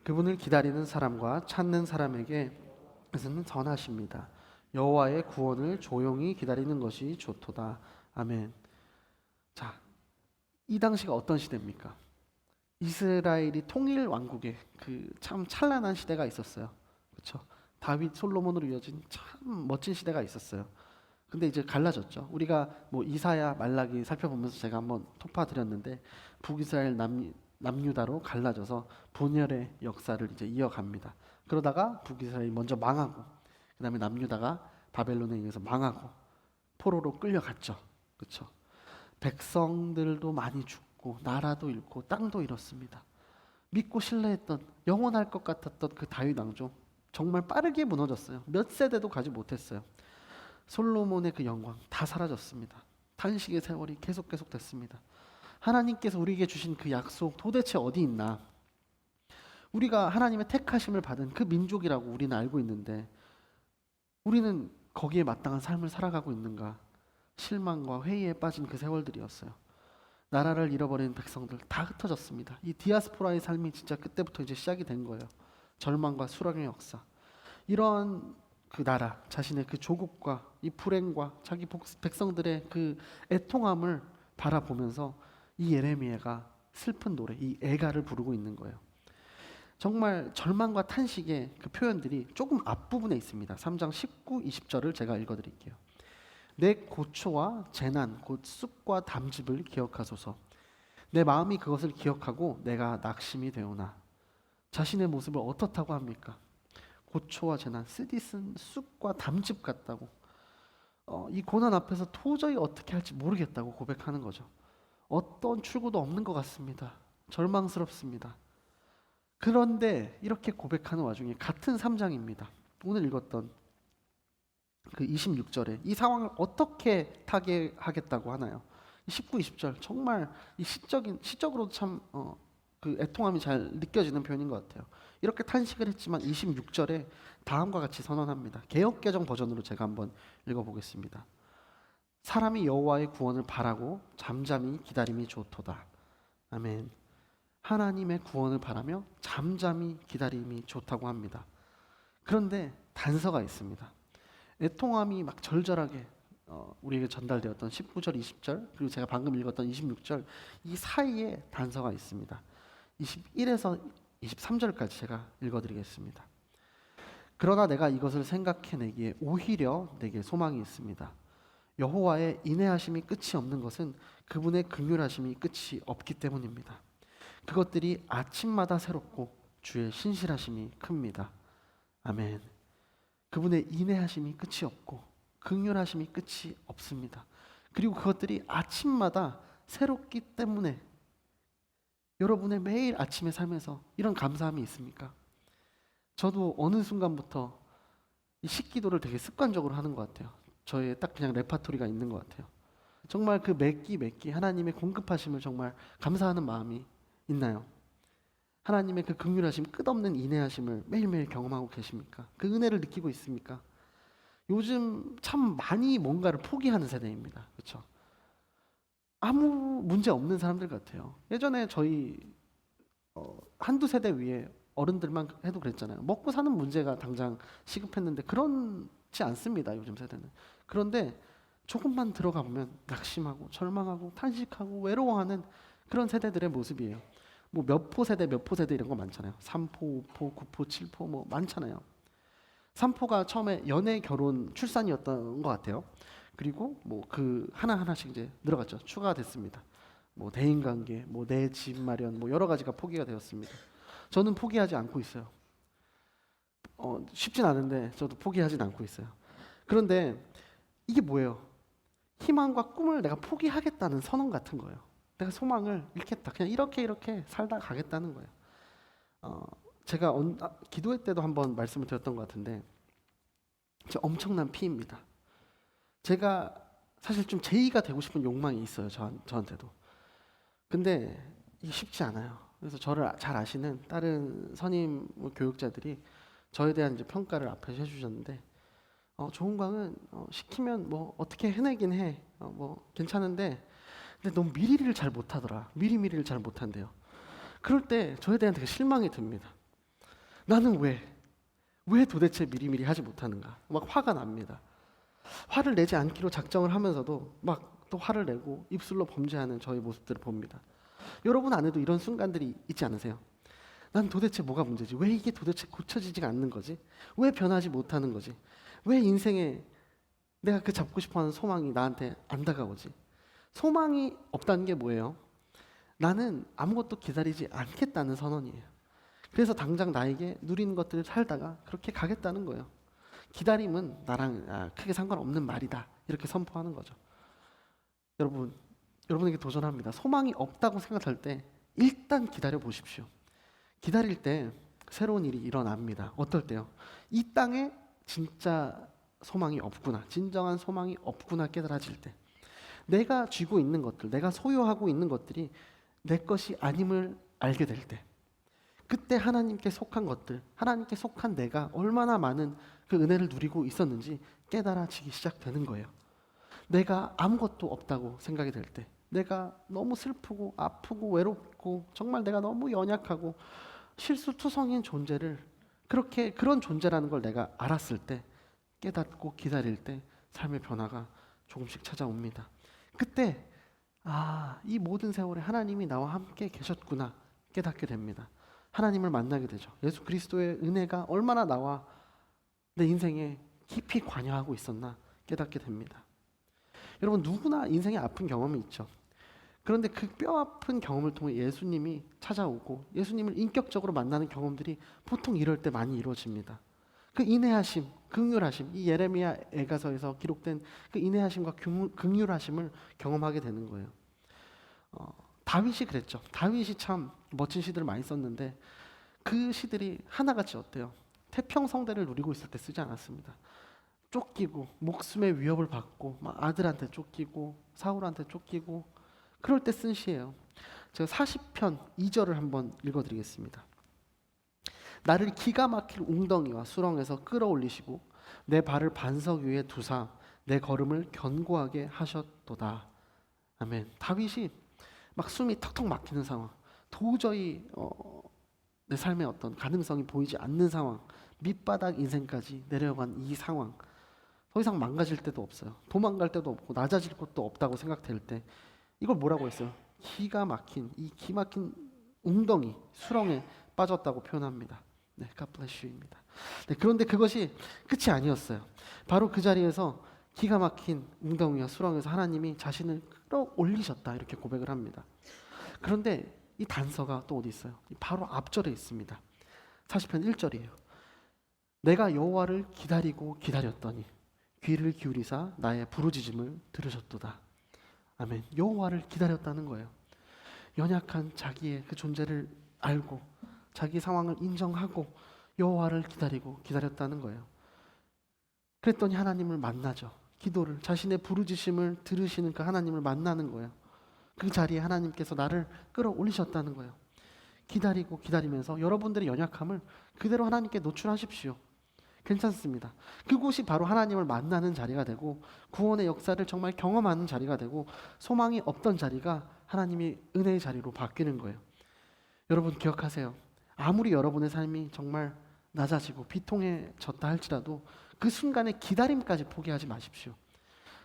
Speaker 1: 그분을 기다리는 사람과 찾는 사람에게 그것은 선하십니다. 여호와의 구원을 조용히 기다리는 것이 좋도다. 아멘. 자, 이 당시가 어떤 시대입니까? 이스라엘이 통일 왕국의 그 참 찬란한 시대가 있었어요. 그렇죠? 다윗, 솔로몬으로 이어진 참 멋진 시대가 있었어요. 근데 이제 갈라졌죠. 우리가 뭐 이사야, 말라기 살펴보면서 제가 한번 토파 드렸는데 북이스라엘 남유다로 갈라져서 분열의 역사를 이제 이어갑니다. 그러다가 북이스라엘이 먼저 망하고 그다음에 남유다가 바벨론에 의해서 망하고 포로로 끌려갔죠. 그렇죠? 백성들도 많이 죽고 나라도 잃고 땅도 잃었습니다. 믿고 신뢰했던 영원할 것 같았던 그 다윗 왕조 정말 빠르게 무너졌어요. 몇 세대도 가지 못했어요. 솔로몬의 그 영광 다 사라졌습니다. 탄식의 세월이 계속 됐습니다. 하나님께서 우리에게 주신 그 약속 도대체 어디 있나? 우리가 하나님의 택하심을 받은 그 민족이라고 우리는 알고 있는데 우리는 거기에 마땅한 삶을 살아가고 있는가? 실망과 회의에 빠진 그 세월들이었어요. 나라를 잃어버린 백성들 다 흩어졌습니다. 이 디아스포라의 삶이 진짜 그때부터 이제 시작이 된 거예요. 절망과 수렁의 역사. 이런 그 나라, 자신의 그 조국과 이 불행과 자기 백성들의 그 애통함을 바라보면서 이 예레미야가 슬픈 노래, 이 애가를 부르고 있는 거예요. 정말 절망과 탄식의 그 표현들이 조금 앞부분에 있습니다. 3장 19, 20절을 제가 읽어드릴게요. 내 고초와 재난 곧 쑥과 담즙을 기억하소서. 내 마음이 그것을 기억하고 내가 낙심이 되오나. 자신의 모습을 어떻다고 합니까? 고초와 재난, 쓰디쓴 쑥과 담즙 같다고. 이 고난 앞에서 도저히 어떻게 할지 모르겠다고 고백하는 거죠. 어떤 출구도 없는 것 같습니다. 절망스럽습니다. 그런데 이렇게 고백하는 와중에 같은 3장입니다. 오늘 읽었던 그 26절에 이 상황을 어떻게 타개하겠다고 하나요? 19, 20절 정말 이 시적으로도 참 그 애통함이 잘 느껴지는 표현인 것 같아요. 이렇게 탄식을 했지만 26절에 다음과 같이 선언합니다. 개역개정 버전으로 제가 한번 읽어보겠습니다. 사람이 여호와의 구원을 바라고 잠잠히 기다림이 좋도다. 아멘. 하나님의 구원을 바라며 잠잠히 기다림이 좋다고 합니다. 그런데 단서가 있습니다. 애통함이 막 절절하게 우리에게 전달되었던 19절, 20절 그리고 제가 방금 읽었던 26절 이 사이에 단서가 있습니다. 21에서 23절까지 제가 읽어드리겠습니다. 그러나 내가 이것을 생각해내기에 오히려 내게 소망이 있습니다. 여호와의 인애하심이 끝이 없는 것은 그분의 긍휼하심이 끝이 없기 때문입니다. 그것들이 아침마다 새롭고 주의 신실하심이 큽니다. 아멘. 그분의 인애하심이 끝이 없고 긍휼하심이 끝이 없습니다. 그리고 그것들이 아침마다 새롭기 때문에 여러분의 매일 아침의 삶에서 이런 감사함이 있습니까? 저도 어느 순간부터 이 식기도를 되게 습관적으로 하는 것 같아요. 저의 딱 그냥 레파토리가 있는 것 같아요. 정말 그 매 끼 하나님의 공급하심을 정말 감사하는 마음이 있나요? 하나님의 그 긍휼하심, 끝없는 인애하심을 매일매일 경험하고 계십니까? 그 은혜를 느끼고 있습니까? 요즘 참 많이 뭔가를 포기하는 세대입니다. 그렇죠? 아무 문제 없는 사람들 같아요. 예전에 저희 한두 세대 위에 어른들만 해도 그랬잖아요. 먹고 사는 문제가 당장 시급했는데 그렇지 않습니다. 요즘 세대는. 그런데 조금만 들어가 보면 낙심하고 절망하고 탄식하고 외로워하는 그런 세대들의 모습이에요. 뭐 몇 포 세대 이런 거 많잖아요. 3포, 5포, 9포, 7포 뭐 많잖아요. 3포가 처음에 연애, 결혼, 출산이었던 것 같아요. 그리고 뭐 그 하나씩 이제 늘어갔죠. 추가가 됐습니다. 뭐 대인관계, 뭐 내 집 마련, 뭐 여러 가지가 포기가 되었습니다. 저는 포기하지 않고 있어요. 쉽진 않은데 저도 포기하진 않고 있어요. 그런데 이게 뭐예요? 희망과 꿈을 내가 포기하겠다는 선언 같은 거예요. 내가 소망을 잃겠다. 그냥 이렇게 살다 가겠다는 거예요. 제가 기도회 때도 한번 말씀을 드렸던 것 같은데 엄청난 피입니다. 제가 사실 좀 제의가 되고 싶은 욕망이 있어요. 저한테도. 근데 이게 쉽지 않아요. 그래서 저를 잘 아시는 다른 선임 교육자들이 저에 대한 이제 평가를 앞에서 해주셨는데 조은광은 시키면 뭐 어떻게 해내긴 해. 뭐 괜찮은데 근데 너무 미리를 잘 못하더라. 미리를 잘 못한대요. 그럴 때 저에 대한 되게 실망이 듭니다. 나는 왜 도대체 미리 하지 못하는가? 막 화가 납니다. 화를 내지 않기로 작정을 하면서도 막 또 화를 내고 입술로 범죄하는 저의 모습들을 봅니다. 여러분 안에도 이런 순간들이 있지 않으세요? 난 도대체 뭐가 문제지? 왜 이게 도대체 고쳐지지가 않는 거지? 왜 변하지 못하는 거지? 왜 인생에 내가 그 잡고 싶어하는 소망이 나한테 안 다가오지? 소망이 없다는 게 뭐예요? 나는 아무것도 기다리지 않겠다는 선언이에요. 그래서 당장 나에게 누리는 것들을 살다가 그렇게 가겠다는 거예요. 기다림은 나랑 크게 상관없는 말이다. 이렇게 선포하는 거죠. 여러분에게 도전합니다. 소망이 없다고 생각할 때 일단 기다려 보십시오. 기다릴 때 새로운 일이 일어납니다. 어떨 때요? 이 땅에 진짜 소망이 없구나, 진정한 소망이 없구나 깨달아질 때, 내가 쥐고 있는 것들, 내가 소유하고 있는 것들이 내 것이 아님을 알게 될 때, 그때 하나님께 속한 것들, 하나님께 속한 내가 얼마나 많은 그 은혜를 누리고 있었는지 깨달아지기 시작되는 거예요. 내가 아무것도 없다고 생각이 될 때, 내가 너무 슬프고 아프고 외롭고 정말 내가 너무 연약하고 실수투성인 존재를 그런 존재라는 걸 내가 알았을 때, 깨닫고 기다릴 때 삶의 변화가 조금씩 찾아옵니다. 그때 이 모든 세월에 하나님이 나와 함께 계셨구나 깨닫게 됩니다. 하나님을 만나게 되죠. 예수 그리스도의 은혜가 얼마나 나와 내 인생에 깊이 관여하고 있었나 깨닫게 됩니다. 여러분, 누구나 인생에 아픈 경험이 있죠. 그런데 그 뼈아픈 경험을 통해 예수님이 찾아오고 예수님을 인격적으로 만나는 경험들이 보통 이럴 때 많이 이루어집니다. 그 인내하심, 긍휼하심, 이 예레미야 애가서에서 기록된 그 인내하심과 긍휼하심을 경험하게 되는 거예요. 다윗이 그랬죠. 다윗이 참 멋진 시들을 많이 썼는데 그 시들이 하나같이 어때요? 태평성대를 누리고 있을 때 쓰지 않았습니다. 쫓기고 목숨의 위협을 받고 막 아들한테 쫓기고 사울한테 쫓기고 그럴 때 쓴 시예요. 제가 40편 2절을 한번 읽어드리겠습니다. 나를 기가 막힐 웅덩이와 수렁에서 끌어올리시고 내 발을 반석 위에 두사 내 걸음을 견고하게 하셨도다. 아멘. 다윗이 막 숨이 턱턱 막히는 상황, 도저히 내 삶의 어떤 가능성이 보이지 않는 상황, 밑바닥 인생까지 내려간 이 상황, 더 이상 망가질 때도 없어요. 도망갈 때도 없고 낮아질 것도 없다고 생각될 때 이걸 뭐라고 했어요? 기가 막힌 이 기막힌 웅덩이, 수렁에 빠졌다고 표현합니다. 네, God bless you입니다. 네, 그런데 그것이 끝이 아니었어요. 바로 그 자리에서 기가 막힌 웅덩이와 수렁에서 하나님이 자신을 끌어올리셨다 이렇게 고백을 합니다. 그런데 이 단서가 또 어디 있어요? 바로 앞절에 있습니다. 40편 1절이에요. 내가 여호와를 기다리고 기다렸더니 귀를 기울이사 나의 부르짖음을 들으셨도다. 아멘. 여호와를 기다렸다는 거예요. 연약한 자기의 그 존재를 알고 자기 상황을 인정하고 여호와를 기다리고 기다렸다는 거예요. 그랬더니 하나님을 만나죠. 기도를, 자신의 부르짖음을 들으시는 그 하나님을 만나는 거예요. 그 자리에 하나님께서 나를 끌어올리셨다는 거예요. 기다리고 기다리면서 여러분들의 연약함을 그대로 하나님께 노출하십시오. 괜찮습니다. 그곳이 바로 하나님을 만나는 자리가 되고 구원의 역사를 정말 경험하는 자리가 되고 소망이 없던 자리가 하나님의 은혜의 자리로 바뀌는 거예요. 여러분 기억하세요. 아무리 여러분의 삶이 정말 낮아지고 비통해졌다 할지라도 그 순간의 기다림까지 포기하지 마십시오.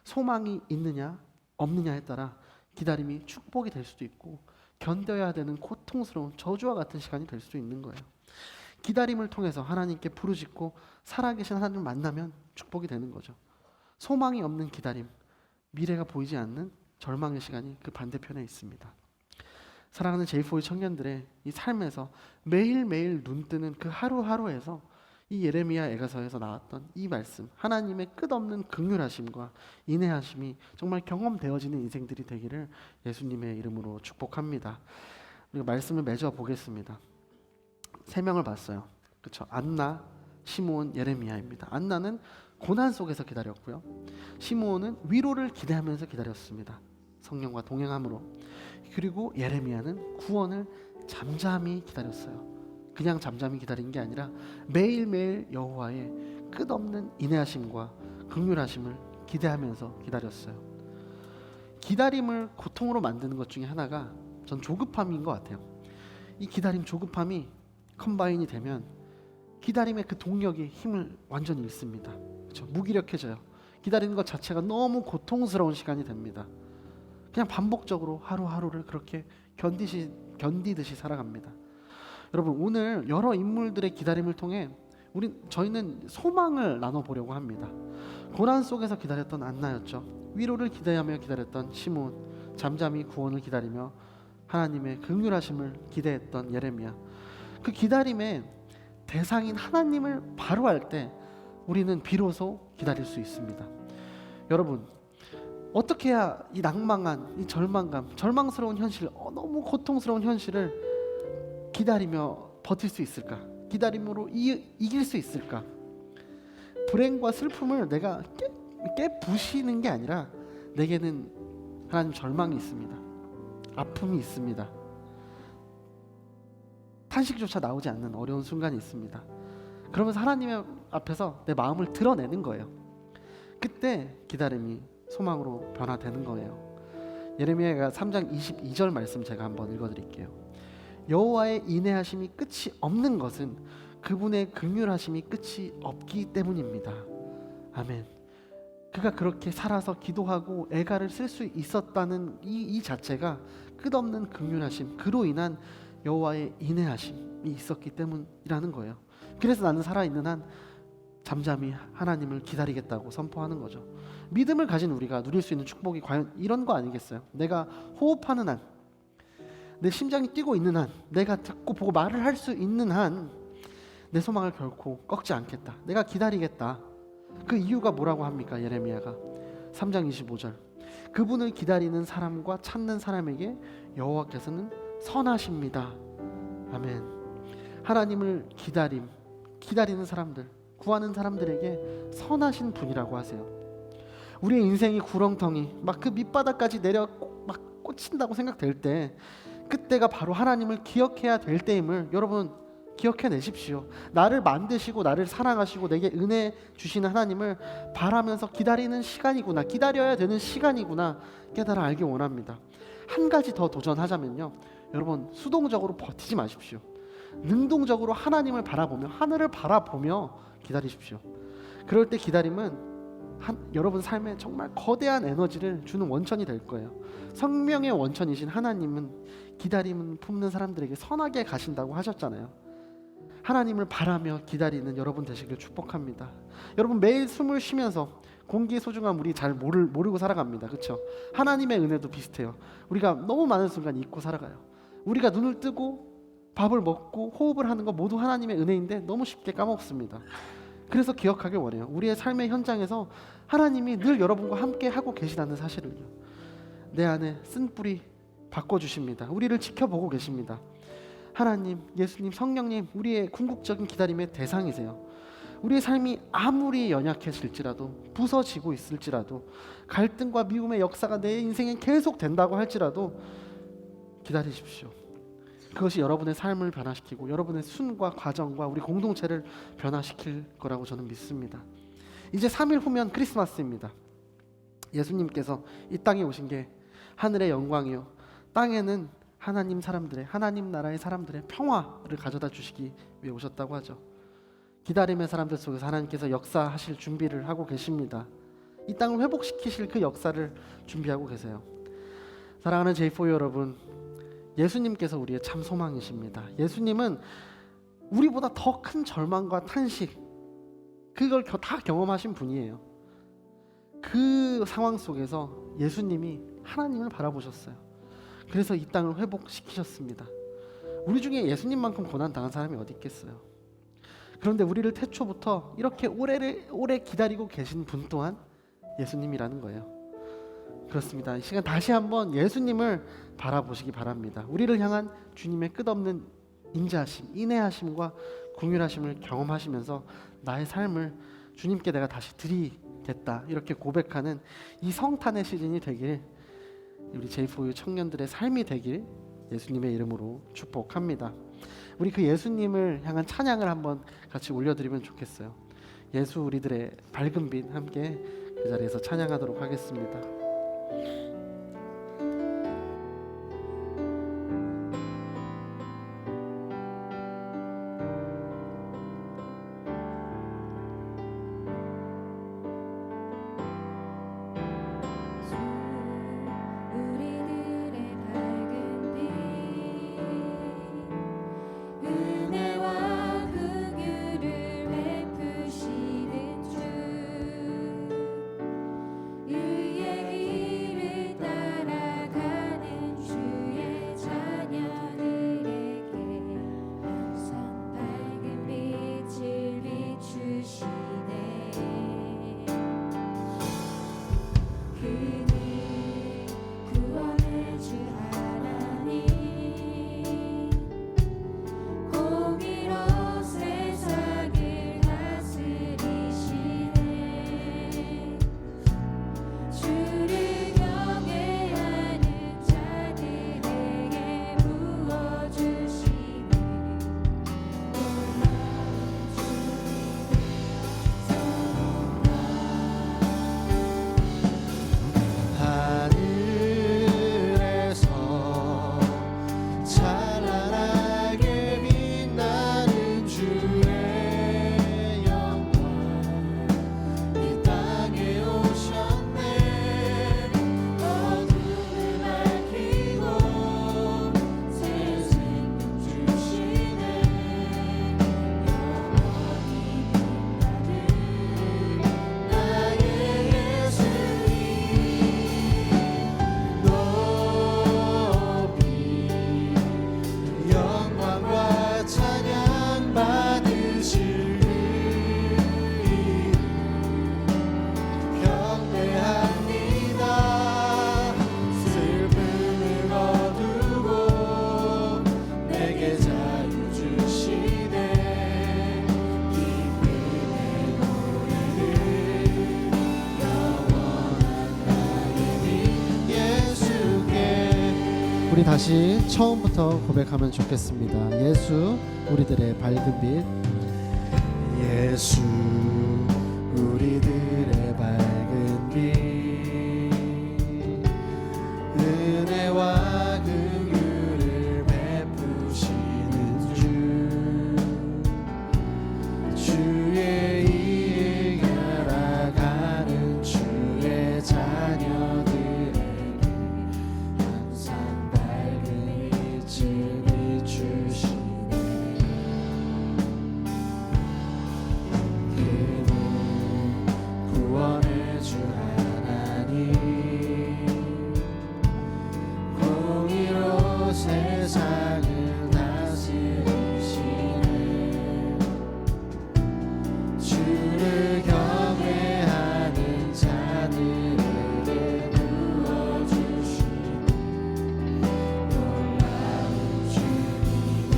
Speaker 1: 소망이 있느냐 없느냐에 따라 기다림이 축복이 될 수도 있고 견뎌야 되는 고통스러운 저주와 같은 시간이 될 수도 있는 거예요. 기다림을 통해서 하나님께 부르짖고 살아계신 하나님을 만나면 축복이 되는 거죠. 소망이 없는 기다림, 미래가 보이지 않는 절망의 시간이 그 반대편에 있습니다. 사랑하는 J4 청년들의 이 삶에서 매일매일 눈뜨는 그 하루하루에서 이 예레미야 애가서에서 나왔던 이 말씀, 하나님의 끝없는 긍휼하심과 인내하심이 정말 경험되어지는 인생들이 되기를 예수님의 이름으로 축복합니다. 우리가 말씀을 맺어 보겠습니다. 3명을 봤어요. 그렇죠? 안나, 시므온, 예레미야입니다. 안나는 고난 속에서 기다렸고요. 시므온은 위로를 기대하면서 기다렸습니다. 성령과 동행함으로. 그리고 예레미야는 구원을 잠잠히 기다렸어요. 그냥 잠잠히 기다린 게 아니라 매일매일 여호와의 끝없는 인내하심과 긍휼하심을 기대하면서 기다렸어요. 기다림을 고통으로 만드는 것 중에 하나가 전 조급함인 것 같아요. 이 기다림 조급함이 컴바인이 되면 기다림의 그 동력이 힘을 완전히 잃습니다. 그렇죠? 무기력해져요. 기다리는 것 자체가 너무 고통스러운 시간이 됩니다. 그냥 반복적으로 하루하루를 그렇게 견디듯이 살아갑니다. 여러분, 오늘 여러 인물들의 기다림을 통해 저희는 소망을 나눠보려고 합니다. 고난 속에서 기다렸던 안나였죠. 위로를 기대하며 기다렸던 시므온, 잠잠히 구원을 기다리며 하나님의 긍휼하심을 기대했던 예레미야. 그 기다림의 대상인 하나님을 바로 알 때 우리는 비로소 기다릴 수 있습니다. 여러분, 어떻게 해야 이 낭망한, 이 절망감, 절망스러운 현실, 너무 고통스러운 현실을 기다리며 버틸 수 있을까? 기다림으로 이길 수 있을까? 불행과 슬픔을 내가 깨부시는 게 아니라 내게는 하나님 절망이 있습니다. 아픔이 있습니다. 탄식조차 나오지 않는 어려운 순간이 있습니다. 그러면서 하나님의 앞에서 내 마음을 드러내는 거예요. 그때 기다림이 소망으로 변화되는 거예요. 예레미야가 3장 22절 말씀 제가 한번 읽어드릴게요. 여호와의 인애하심이 끝이 없는 것은 그분의 긍휼하심이 끝이 없기 때문입니다. 아멘. 그가 그렇게 살아서 기도하고 애가를 쓸 수 있었다는 이 자체가 끝없는 긍휼하심, 그로 인한 여호와의 인애하심이 있었기 때문이라는 거예요. 그래서 나는 살아있는 한 잠잠히 하나님을 기다리겠다고 선포하는 거죠. 믿음을 가진 우리가 누릴 수 있는 축복이 과연 이런 거 아니겠어요? 내가 호흡하는 한, 내 심장이 뛰고 있는 한, 내가 듣고 보고 말을 할 수 있는 한 내 소망을 결코 꺾지 않겠다. 내가 기다리겠다. 그 이유가 뭐라고 합니까? 예레미야가 3장 25절. 그분을 기다리는 사람과 찾는 사람에게 여호와께서는 선하십니다. 아멘. 하나님을 기다리는 사람들, 구하는 사람들에게 선하신 분이라고 하세요. 우리의 인생이 구렁텅이 막 그 밑바닥까지 내려 막 꽂힌다고 생각될 때, 그때가 바로 하나님을 기억해야 될 때임을 여러분 기억해내십시오. 나를 만드시고 나를 사랑하시고 내게 은혜 주시는 하나님을 바라면서 기다리는 시간이구나, 기다려야 되는 시간이구나 깨달아 알기 원합니다. 한 가지 더 도전하자면요, 여러분 수동적으로 버티지 마십시오. 능동적으로 하나님을 바라보며, 하늘을 바라보며 기다리십시오. 그럴 때 기다림은 여러분 삶에 정말 거대한 에너지를 주는 원천이 될 거예요. 생명의 원천이신 하나님은 기다림을 품는 사람들에게 선하게 가신다고 하셨잖아요. 하나님을 바라며 기다리는 여러분 되시길 축복합니다. 여러분 매일 숨을 쉬면서 공기의 소중함 우리 잘 모르고 살아갑니다. 그렇죠? 하나님의 은혜도 비슷해요. 우리가 너무 많은 순간 잊고 살아가요. 우리가 눈을 뜨고 밥을 먹고 호흡을 하는 거 모두 하나님의 은혜인데 너무 쉽게 까먹습니다. 그래서 기억하길 원해요. 우리의 삶의 현장에서 하나님이 늘 여러분과 함께 하고 계시다는 사실을요. 내 안에 쓴 뿌리 바꿔주십니다. 우리를 지켜보고 계십니다. 하나님, 예수님, 성령님, 우리의 궁극적인 기다림의 대상이세요. 우리의 삶이 아무리 연약해질지라도, 부서지고 있을지라도, 갈등과 미움의 역사가 내 인생에 계속 된다고 할지라도 기다리십시오. 그것이 여러분의 삶을 변화시키고 여러분의 순과 과정과 우리 공동체를 변화시킬 거라고 저는 믿습니다. 이제 3일 후면 크리스마스입니다. 예수님께서 이 땅에 오신 게 하늘의 영광이요, 땅에는 하나님 나라의 사람들의 평화를 가져다 주시기 위해 오셨다고 하죠. 기다림의 사람들 속에서 하나님께서 역사하실 준비를 하고 계십니다. 이 땅을 회복시키실 그 역사를 준비하고 계세요. 사랑하는 J4 여러분, 예수님께서 우리의 참 소망이십니다. 예수님은 우리보다 더 큰 절망과 탄식, 그걸 다 경험하신 분이에요. 그 상황 속에서 예수님이 하나님을 바라보셨어요. 그래서 이 땅을 회복시키셨습니다. 우리 중에 예수님만큼 고난당한 사람이 어디 있겠어요? 그런데 우리를 태초부터 이렇게 오래 기다리고 계신 분 또한 예수님이라는 거예요. 그렇습니다. 이 시간 다시 한번 예수님을 바라보시기 바랍니다. 우리를 향한 주님의 끝없는 인자하심, 인애하심과 긍휼하심을 경험하시면서 나의 삶을 주님께 내가 다시 드리겠다, 이렇게 고백하는 이 성탄의 시즌이 되길, 우리 J4U 청년들의 삶이 되길 예수님의 이름으로 축복합니다. 우리 그 예수님을 향한 찬양을 한번 같이 올려드리면 좋겠어요. 예수 우리들의 밝은 빛, 함께 그 자리에서 찬양하도록 하겠습니다.
Speaker 2: 의의
Speaker 1: 우리 다시 처음부터 고백하면 좋겠습니다. 예수 우리들의 밝은 빛. 예수 우리들의 밝은 빛, 은혜와 긍휼을 베푸시는 주의 이익 알아가는 주의 자녀들에게 항상 밝은 빛을 비추시네. 그는 구원의 주 하나님, 공의로 세상을 다스리시네. 주를 경외하는 자들에게 부어주시는 놀라운 주님의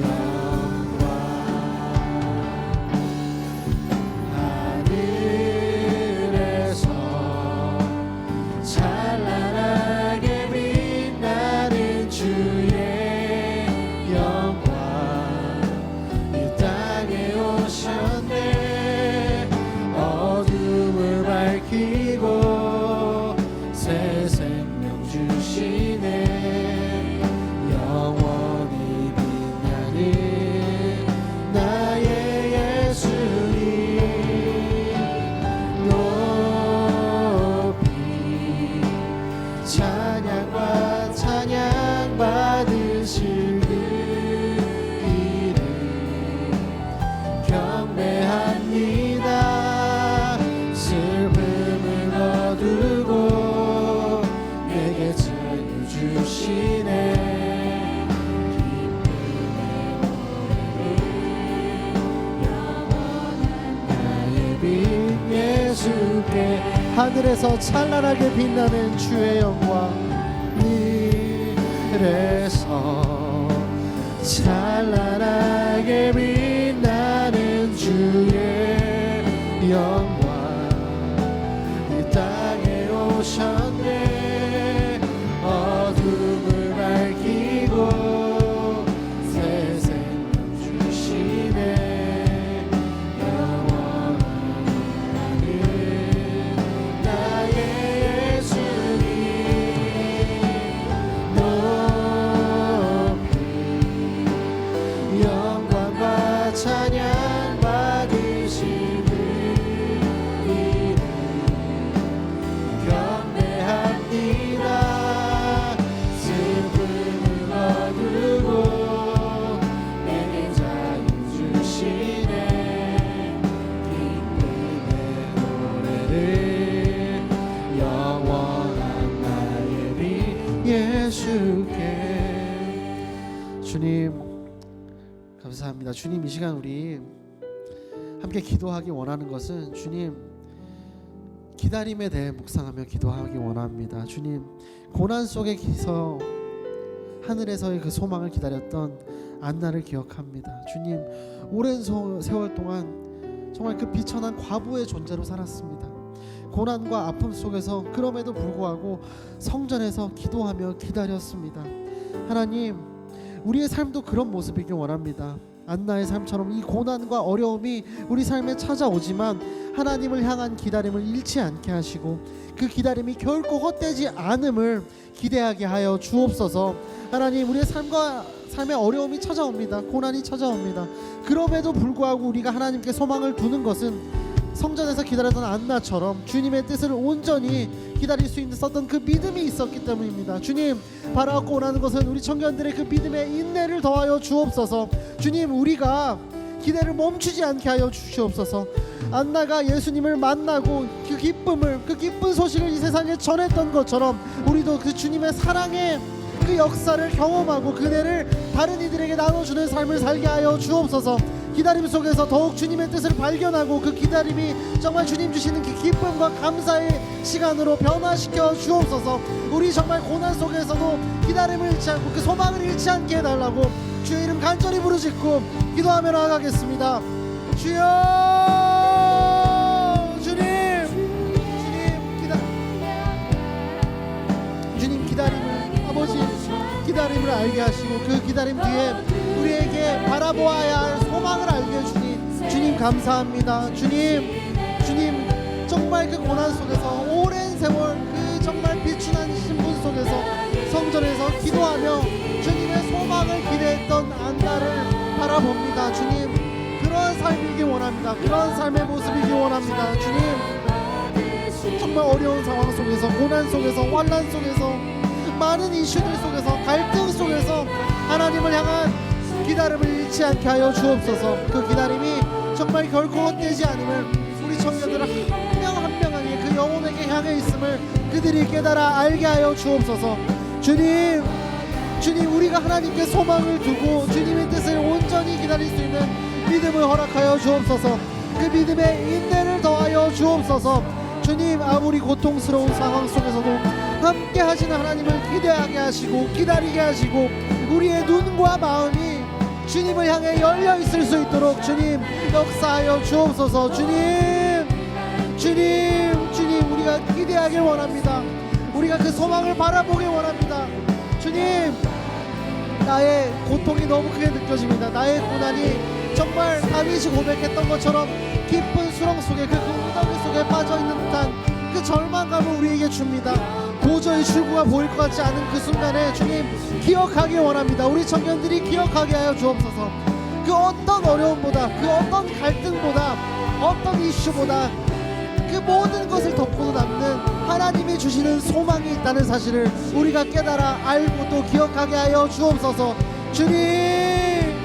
Speaker 1: 영광. 하늘에서 찬란하게 빛나는 주의 영광, 이 땅에 오셨네. 어둠을 밝히고 새 생명 주시네. 영원히 빛나는 나의 예수님, 높이 찬양과 찬양 받으실 그 이름 경배합니다. 슬픔을 거두고 내게 자유 주시네. 기쁨의 노래를 영원한 나의 빛 예수께. 하늘에서 찬란하게 빛나는 주의 영광, 하늘에서 찬란하게 빛나는 주의 영광, 이 땅에 오셨네. 어둠을 밝히고 새 생명 주시네. 영원한 나의 예수님, 높이 영광과 찬양 받으실 그 이름 경배합니다. 슬픔을 거두고 내게 자유 주시네. 기쁨의 노래를 영원한 나의 빛 예수께. 주님 감사합니다. 주님, 이 시간 우리 함께 기도하기 원하는 것은 주님 기다림에 대해 묵상하며 기도하기 원합니다. 주님, 고난 속에서 하늘에서의 그 소망을 기다렸던 안나를 기억합니다. 주님, 오랜 세월 동안 정말 그 비천한 과부의 존재로 살았습니다. 고난과 아픔 속에서 그럼에도 불구하고 성전에서 기도하며 기다렸습니다. 하나님, 우리의 삶도 그런 모습이길 원합니다. 안나의 삶처럼 이 고난과 어려움이 우리 삶에 찾아오지만 하나님을 향한 기다림을 잃지 않게 하시고 그 기다림이 결코 헛되지 않음을 기대하게 하여 주옵소서. 하나님, 우리의 삶의 어려움이 찾아옵니다. 고난이 찾아옵니다. 그럼에도 불구하고 우리가 하나님께 소망을 두는 것은 성전에서 기다렸던 안나처럼 주님의 뜻을 온전히 기다릴 수 있었던 그 믿음이 있었기 때문입니다. 주님, 바라고 원하는 것은 우리 청년들의 그 믿음의 인내를 더하여 주옵소서. 주님, 우리가 기대를 멈추지 않게 하여 주시옵소서. 안나가 예수님을 만나고 그 기쁜 소식을 이 세상에 전했던 것처럼 우리도 그 주님의 사랑의 그 역사를 경험하고 그네를 다른 이들에게 나눠주는 삶을 살게 하여 주옵소서. 기다림 속에서 더욱 주님의 뜻을 발견하고 그 기다림이 정말 주님 주시는 그 기쁨과 감사의 시간으로 변화시켜 주옵소서. 우리 정말 고난 속에서도 기다림을 잃지 않고 그 소망을 잃지 않게 해달라고 주의 이름 간절히 부르짖고 기도하며 나아가겠습니다. 주여, 주님 기다림을 아버지
Speaker 2: 알게 하시고 그 기다림 뒤에 우리에게 바라보아야 할 소망을 알게 해주니 주님 감사합니다. 주님 정말 그 고난 속에서 오랜 세월 그 정말 비춘한 신분 속에서 성전에서 기도하며 주님의 소망을 기대했던 안나를 바라봅니다. 주님 그런 삶이기 원합니다. 그런 삶의 모습이기 원합니다. 주님 정말 어려운 상황 속에서 고난 속에서 환난 속에서 많은 이슈들 속에서 갈등 속에서 하나님을 향한 기다림을 잃지 않게 하여 주옵소서. 그 기다림이 정말 결코 헛되지 않음을 우리 청년들 한 명 한 명에게 그 영혼에게 향해 있음을 그들이 깨달아 알게 하여 주옵소서. 주님 우리가 하나님께 소망을 두고 주님의 뜻을 온전히 기다릴 수 있는 믿음을 허락하여 주옵소서. 그 믿음에 인내를 더하여 주옵소서. 주님 아무리 고통스러운 상황 속에서도 함께 하시는 하나님을 기대하게 하시고 기다리게 하시고 우리의 눈과 마음이 주님을 향해 열려 있을 수 있도록 주님 역사하여 주옵소서. 주님 우리가 기대하길 원합니다. 우리가 그 소망을 바라보길 원합니다. 주님 나의 고통이 너무 크게 느껴집니다. 나의 고난이 정말 다윗이 고백했던 것처럼 깊은 수렁 속에 그 웅덩이 속에 빠져있는 듯한 그 절망감을 우리에게 줍니다. 도저히 출구가 보일 것 같지 않은 그 순간에 주님 기억하길 원합니다. 우리 청년들이 기억하게 하여 주옵소서. 그 어떤 어려움보다 그 어떤 갈등보다 어떤 이슈보다 그 모든 것을 덮고도 남는 하나님이 주시는 소망이 있다는 사실을 우리가 깨달아 알고 또 기억하게 하여 주옵소서. 주님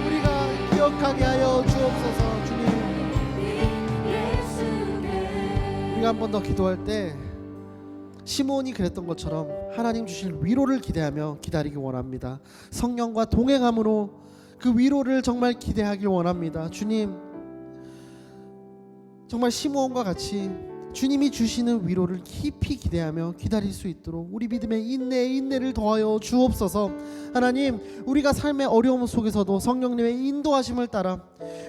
Speaker 2: 우리가 기억하게 하여 주옵소서. 주님 우리가 한 번 더 기도할 때 시므온이 그랬던 것처럼 하나님 주실 위로를 기대하며 기다리기 원합니다. 성령과 동행함으로 그 위로를 정말 기대하길 원합니다. 주님 정말 시므온과 같이 주님이 주시는 위로를 깊이 기대하며 기다릴 수 있도록 우리 믿음의 인내를 더하여 주옵소서. 하나님 우리가 삶의 어려움 속에서도 성령님의 인도하심을 따라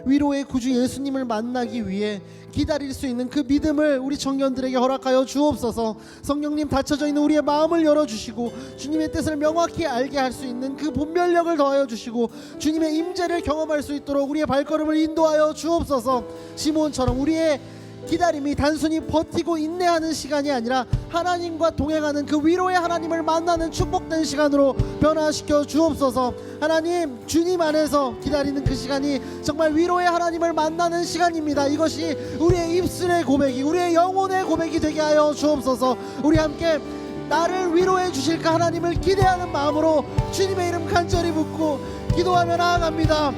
Speaker 2: 위로의 구주 예수님을 만나기 위해 기다릴 수 있는 그 믿음을 우리 청년들에게 허락하여 주옵소서. 성령님 닫혀져 있는 우리의 마음을 열어주시고 주님의 뜻을 명확히 알게 할 수 있는 그 분별력을 더하여 주시고 주님의 임재를 경험할 수 있도록 우리의 발걸음을 인도하여 주옵소서. 시므온처럼 우리의 기다림이 단순히 버티고 인내하는 시간이 아니라 하나님과 동행하는 그 위로의 하나님을 만나는 축복된 시간으로 변화시켜 주옵소서. 하나님 주님 안에서 기다리는 그 시간이 정말 위로의 하나님을 만나는 시간입니다. 이것이 우리의 입술의 고백이 우리의 영혼의 고백이 되게 하여 주옵소서. 우리 함께 나를 위로해 주실 그 하나님을 기대하는 마음으로 주님의 이름 간절히 묻고 기도하며 나아갑니다.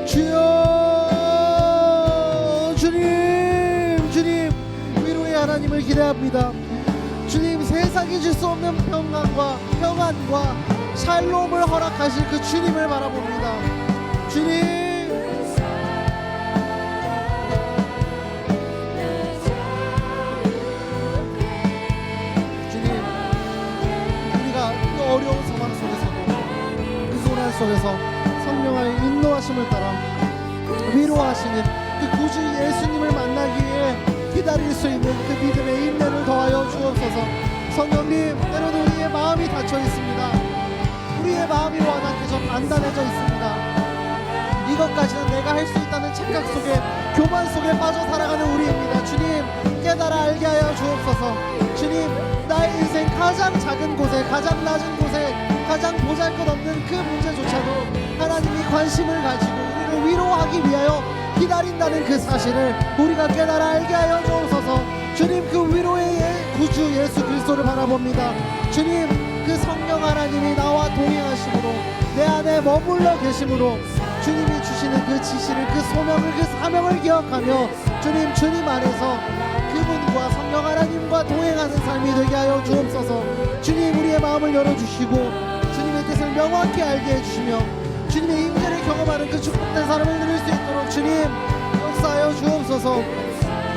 Speaker 2: 주여 주님 위로의 하나님을 기대합니다. 주님 세상이 줄 수 없는 평안과 샬롬을 허락하실 그 주님을 바라봅니다. 주님 우리가 그 어려운 상황 속에서도 그 고난 속에서 성령의 인도하심을 따라 위로하시는 그 구주 예수님을 만나기 위해 기다릴 수 있는 그 믿음의 인내를 더하여 주옵소서. 성령님 때로는 우리의 마음이 닫혀 있습니다. 우리의 마음이 완악해져 단단해져 있습니다. 이것까지는 내가 할 수 있다는 착각 속에 교만 속에 빠져 살아가는 우리입니다. 주님 깨달아 알게 하여 주옵소서. 주님 나의 인생 가장 작은 곳에 가장 낮은 곳에 가장 보잘것없는 그 문제조차도 하나님이 관심을 가지고 우리를 위로하기 위하여 기다린다는 그 사실을 우리가 깨달아 알게 하여 주옵소서. 주님 그 위로의 구주 예수 그리스도를 바라봅니다. 주님 그 성령 하나님이 나와 동행하심으로 내 안에 머물러 계심으로 주님이 주시는 그 지시를 그 소명을 그 사명을 기억하며 주님 안에서 그분과 성령 하나님과 동행하는 삶이 되게 하여 주옵소서. 주님 우리의 마음을 열어주시고 주님의 뜻을 명확히 알게 해주시며 주님의 임재를 경험하는 그 축복된 삶을 누릴 수 있도록 주님 역사하여 주옵소서.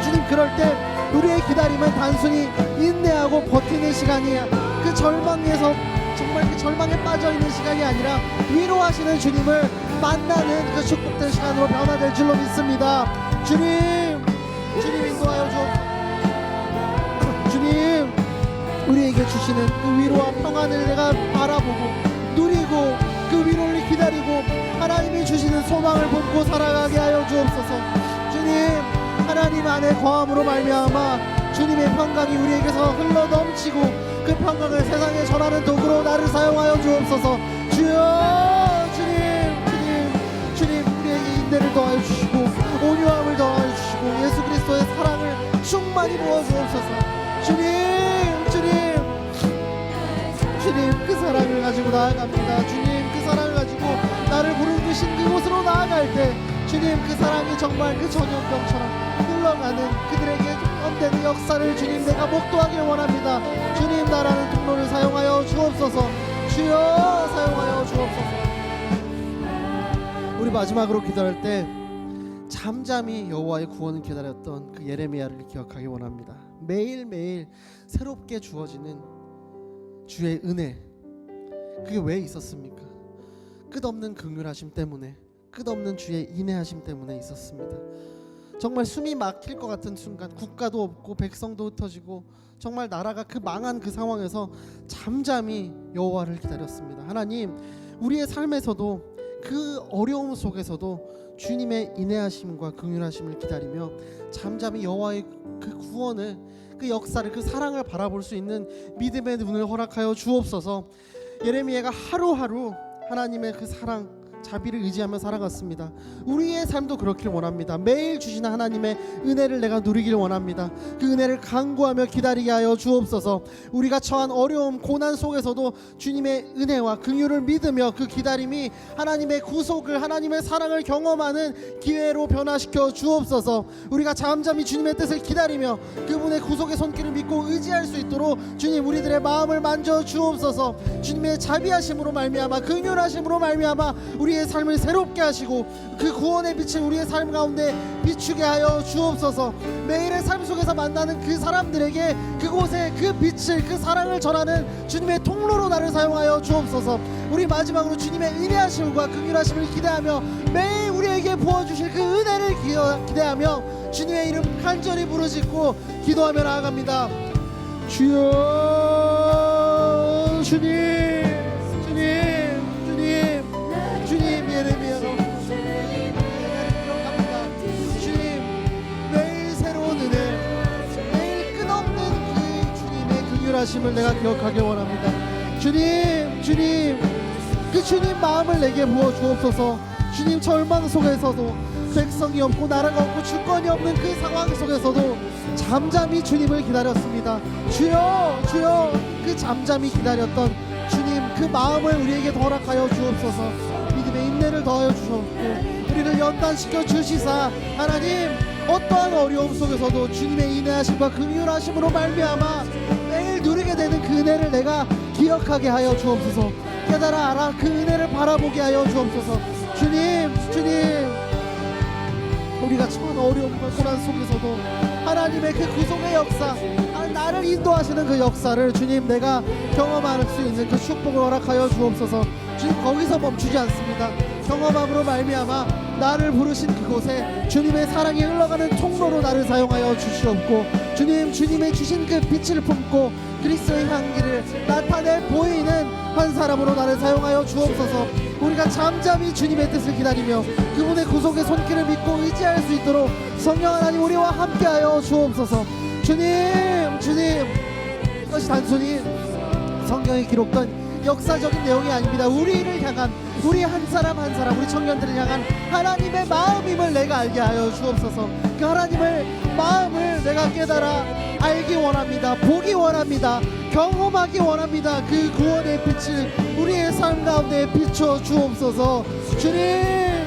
Speaker 2: 주님 그럴 때 우리의 기다림은 단순히 인내하고 버티는 시간이 그 절망에서 정말 그 절망에 빠져있는 시간이 아니라 위로하시는 주님을 만나는 그 축복된 시간으로 변화될 줄로 믿습니다. 주님 인도하여 주옵소서. 주님 우리에게 주시는 그 위로와 평안을 내가 바라보고 누리고 그 하나님이 주시는 소망을 품고 살아가게 하여 주옵소서. 주님, 하나님 안에 거함으로 말미암아 주님의 평강이 우리에게서 흘러 넘치고 그 평강을 세상에 전하는 도구로 나를 사용하여 주옵소서. 주여, 주님 우리에게 인내를 더하여 주시고 온유함을 더하여 주시고 예수 그리스도의 사랑을 충만히 부어 주옵소서. 주님 그 사랑을 가지고 나아갑니다. 주님 그 사랑을 가지고 나를 부르신 그곳으로 나아갈 때 주님 그 사랑이 정말 그 전염병처럼 흘러가는 그들에게 엄되는 역사를 주님 내가 목도하길 원합니다. 주님 나라는 통로를 사용하여 주옵소서. 주여 사용하여 주옵소서. 우리 마지막으로 기도할 때 잠잠히 여호와의 구원을 기다렸던 그 예레미야를 기억하기 원합니다. 매일매일 새롭게 주어지는 주의 은혜, 그게 왜 있었습니까? 끝없는 긍휼하심 때문에, 끝없는 주의 인내하심 때문에 있었습니다. 정말 숨이 막힐 것 같은 순간, 국가도 없고 백성도 흩어지고 정말 나라가 그 망한 그 상황에서 잠잠히 여호와를 기다렸습니다. 하나님, 우리의 삶에서도 그 어려움 속에서도 주님의 인내하심과 긍휼하심을 기다리며 잠잠히 여호와의 그 구원을, 그 역사를, 그 사랑을 바라볼 수 있는 믿음의 눈을 허락하여 주옵소서. 예레미야가 하루하루 하나님의 그 사랑, 자비를 의지하며 살아갔습니다. 우리의 삶도 그렇길 원합니다. 매일 주시는 하나님의 은혜를 내가 누리길 원합니다. 그 은혜를 간구하며 기다리게 하여 주옵소서. 우리가 처한 어려움, 고난 속에서도 주님의 은혜와 긍휼을 믿으며 그 기다림이 하나님의 구속을, 하나님의 사랑을 경험하는 기회로 변화시켜 주옵소서. 우리가 잠잠히 주님의 뜻을 기다리며 그분의 구속의 손길을 믿고 의지할 수 있도록 주님 우리들의 마음을 만져 주옵소서. 주님의 자비하심으로 말미암아, 긍휼하심으로 말미암아 우리의 삶을 새롭게 하시고 그 구원의 빛을 우리의 삶 가운데 비추게 하여 주옵소서. 매일의 삶 속에서 만나는 그 사람들에게 그곳에 그 빛을, 그 사랑을 전하는 주님의 통로로 나를 사용하여 주옵소서. 우리 마지막으로 주님의 인내하심과 긍휼하심을 기대하며 매일 우리에게 부어주실 그 은혜를 기대하며 주님의 이름 간절히 부르짖고 기도하며 나아갑니다. 주여, 주님 예레미야로 기억합니다. 주님 매일 새로운 은혜, 매일 끝없는 그 주님의 긍휼하심을 내가 기억하길 원합니다. 주님 그 주님 마음을 내게 부어 주옵소서. 주님 절망 속에서도, 백성이 없고 나라가 없고 주권이 없는 그 상황 속에서도 잠잠히 주님을 기다렸습니다. 주여 그 잠잠히 기다렸던 주님 그 마음을 우리에게 허락하여 주옵소서. 믿음의 인내를 더하여 주셨고 우리를 연단시켜 주시사 하나님 어떠한 어려움 속에서도 주님의 인내하심과 긍휼하심으로 말미암아 매일 누리게 되는 그 은혜를 내가 기억하게 하여 주옵소서. 깨달아 알아 그 은혜를 바라보게 하여 주옵소서. 주님 우리가 처한 어려움과 고난 속에서도 하나님의 그 구속의 역사, 나를 인도하시는 그 역사를 주님 내가 경험할 수 있는 그 축복을 허락하여 주옵소서. 주님 거기서 멈추지 않습니다. 경험함으로 말미암아 나를 부르신 그곳에 주님의 사랑이 흘러가는 통로로 나를 사용하여 주시옵고 주님의 주신 그 빛을 품고 그리스도의 향기를 나타내 보이는 한 사람으로 나를 사용하여 주옵소서. 우리가 잠잠히 주님의 뜻을 기다리며 그분의 구속의 손길을 믿고 의지할 수 있도록 성령 하나님 우리와 함께하여 주옵소서. 주님 이것이 단순히 성경에 기록된 역사적인 내용이 아닙니다. 우리를 향한, 우리 한 사람 한 사람, 우리 청년들을 향한 하나님의 마음임을 내가 알게 하여 주옵소서. 그 하나님의 마음을 내가 깨달아 알기 원합니다. 보기 원합니다. 경험하기 원합니다. 그 구원의 빛을 우리의 삶 가운데 비춰 주옵소서. 주님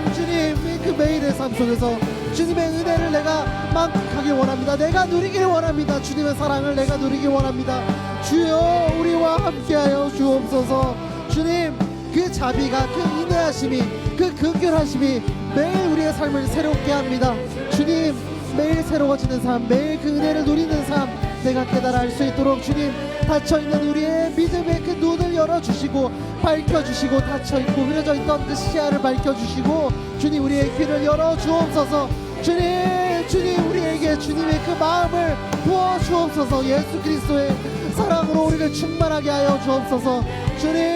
Speaker 2: 그 매일의 삶 속에서 주님의 은혜를 내가 만끽하기 원합니다. 내가 누리길 원합니다. 주님의 사랑을 내가 누리기 원합니다. 주여 우리와 함께하여 주옵소서. 주님 그 자비가, 그 인내하심이, 그 긍휼하심이 매일 우리의 삶을 새롭게 합니다. 주님 매일 새로워지는 삶, 매일 그 은혜를 누리는 삶 내가 깨달아 알 수 있도록 주님 닫혀있는 우리의 믿음의 그 눈을 열어주시고 밝혀주시고 닫혀있고 흐려져 있던 그 시야를 밝혀주시고 주님 우리의 귀를 열어주옵소서. 주님 우리에게 주님의 그 마음을 부어주옵소서. 예수 그리스도의 사랑으로 우리를 충만하게 하여 주옵소서. 주님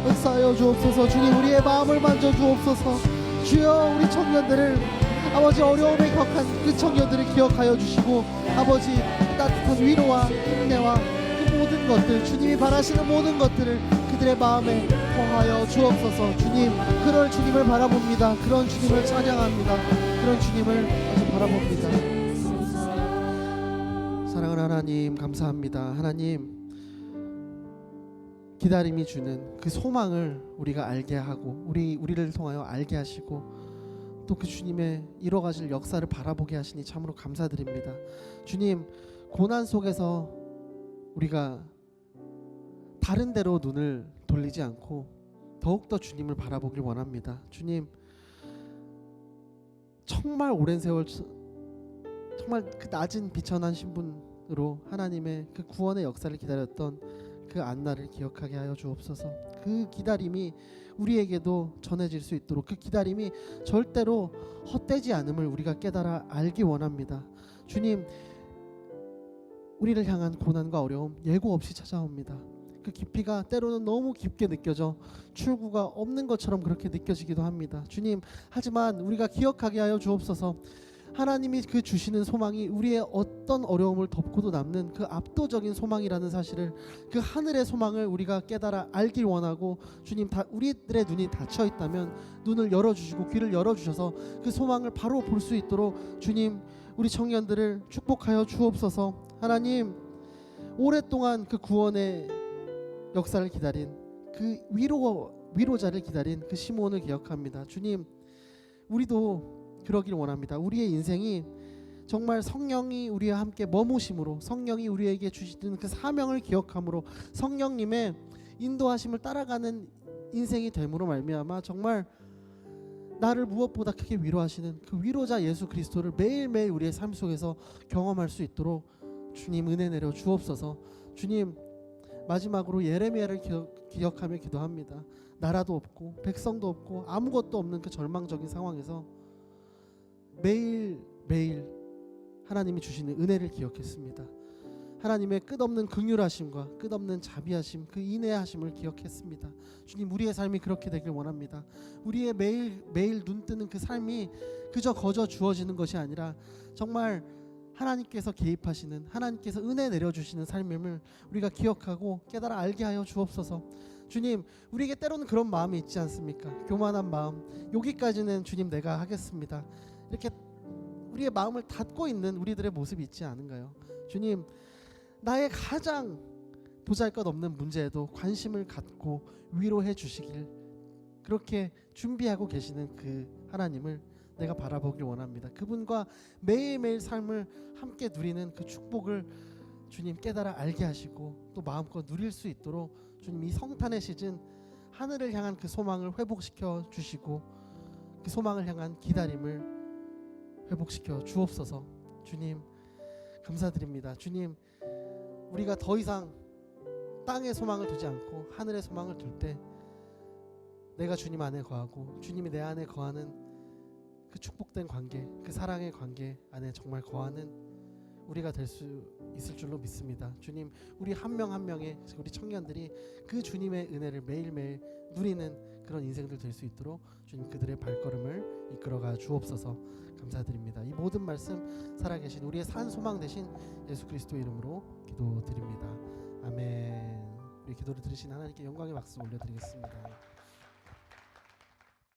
Speaker 2: 역사하여 주옵소서. 주님, 우리의 마음을 만져 주옵소서. 주여, 우리 청년들을 아버지 어려움에 격한 그 청년들을 기억하여 주시고 아버지 따뜻한 위로와 인내와 그 모든 것들, 주님이 바라시는 모든 것들을 그들의 마음에 더하여 주옵소서. 주님, 그럴 주님을 바라봅니다. 그런 주님을 찬양합니다. 그런 주님을 아주 바라봅니다. 사랑하는 하나님, 감사합니다. 하나님, 기다림이 주는 그 소망을 우리가 알게 하고 우리를 통하여 알게 하시고 또 그 주님의 이뤄가실 역사를 바라보게 하시니 참으로 감사드립니다. 주님, 고난 속에서 우리가 다른 데로 눈을 돌리지 않고 더욱더 주님을 바라보길 원합니다. 주님, 정말 오랜 세월 정말 그 낮은 비천한 신분으로 하나님의 그 구원의 역사를 기다렸던 그 안나를 기억하게 하여 주옵소서. 그 기다림이 우리에게도 전해질 수 있도록, 그 기다림이 절대로 헛되지 않음을 우리가 깨달아 알기 원합니다. 주님, 우리를 향한 고난과 어려움 예고 없이 찾아옵니다. 그 깊이가 때로는 너무 깊게 느껴져 출구가 없는 것처럼 그렇게 느껴지기도 합니다. 주님, 하지만 우리가 기억하게 하여 주옵소서. 하나님이 그 주시는 소망이 우리의 어떤 어려움을 덮고도 남는 그 압도적인 소망이라는 사실을, 그 하늘의 소망을 우리가 깨달아 알길 원하고, 주님, 우리들의 눈이 닫혀 있다면 눈을 열어주시고 귀를 열어주셔서 그 소망을 바로 볼 수 있도록 주님, 우리 청년들을 축복하여 주옵소서. 하나님, 오랫동안 그 구원의 역사를 기다린 그 위로자를 기다린 그 시므온을 기억합니다. 주님, 우리도 그러길 원합니다. 우리의 인생이 정말 성령이 우리와 함께 머무심으로, 성령이 우리에게 주시는 그 사명을 기억함으로, 성령님의 인도하심을 따라가는 인생이 됨으로 말미암아 정말 나를 무엇보다 크게 위로하시는 그 위로자 예수 그리스도를 매일매일 우리의 삶 속에서 경험할 수 있도록 주님 은혜 내려 주옵소서. 주님, 마지막으로 예레미야를 기억하며 기도합니다. 나라도 없고 백성도 없고 아무것도 없는 그 절망적인 상황에서 매일매일 하나님이 주시는 은혜를 기억했습니다. 하나님의 끝없는 긍휼하심과 끝없는 자비하심, 그 인내하심을 기억했습니다. 주님, 우리의 삶이 그렇게 되길 원합니다. 우리의 매일 눈 뜨는 그 삶이 그저 거저 주어지는 것이 아니라 정말 하나님께서 개입하시는, 하나님께서 은혜 내려주시는 삶임을 우리가 기억하고 깨달아 알게 하여 주옵소서. 주님, 우리에게 때로는 그런 마음이 있지 않습니까? 교만한 마음, 여기까지는 주님 내가 하겠습니다, 이렇게 우리의 마음을 닫고 있는 우리들의 모습이 있지 않은가요? 주님, 나의 가장 보잘것없는 문제에도 관심을 갖고 위로해 주시길 그렇게 준비하고 계시는 그 하나님을 내가 바라보길 원합니다. 그분과 매일매일 삶을 함께 누리는 그 축복을 주님 깨달아 알게 하시고 또 마음껏 누릴 수 있도록 주님, 이 성탄의 시즌 하늘을 향한 그 소망을 회복시켜 주시고 그 소망을 향한 기다림을 회복시켜 주옵소서. 주님, 감사드립니다. 주님, 우리가 더 이상 땅의 소망을 두지 않고 하늘의 소망을 둘 때 내가 주님 안에 거하고 주님이 내 안에 거하는 그 축복된 관계, 그 사랑의 관계 안에 정말 거하는 우리가 될 수 있을 줄로 믿습니다. 주님, 우리 한 명 한 명의 우리 청년들이 그 주님의 은혜를 매일매일 누리는 그런 인생들 될 수 있도록 주님 그들의 발걸음을 이끌어가 주옵소서. 감사드립니다. 이 모든 말씀 살아계신 우리의 산 소망 되신 예수 그리스도 이름으로 기도드립니다. 아멘. 우리 기도를 들으신 하나님께 영광의 박수 올려드리겠습니다.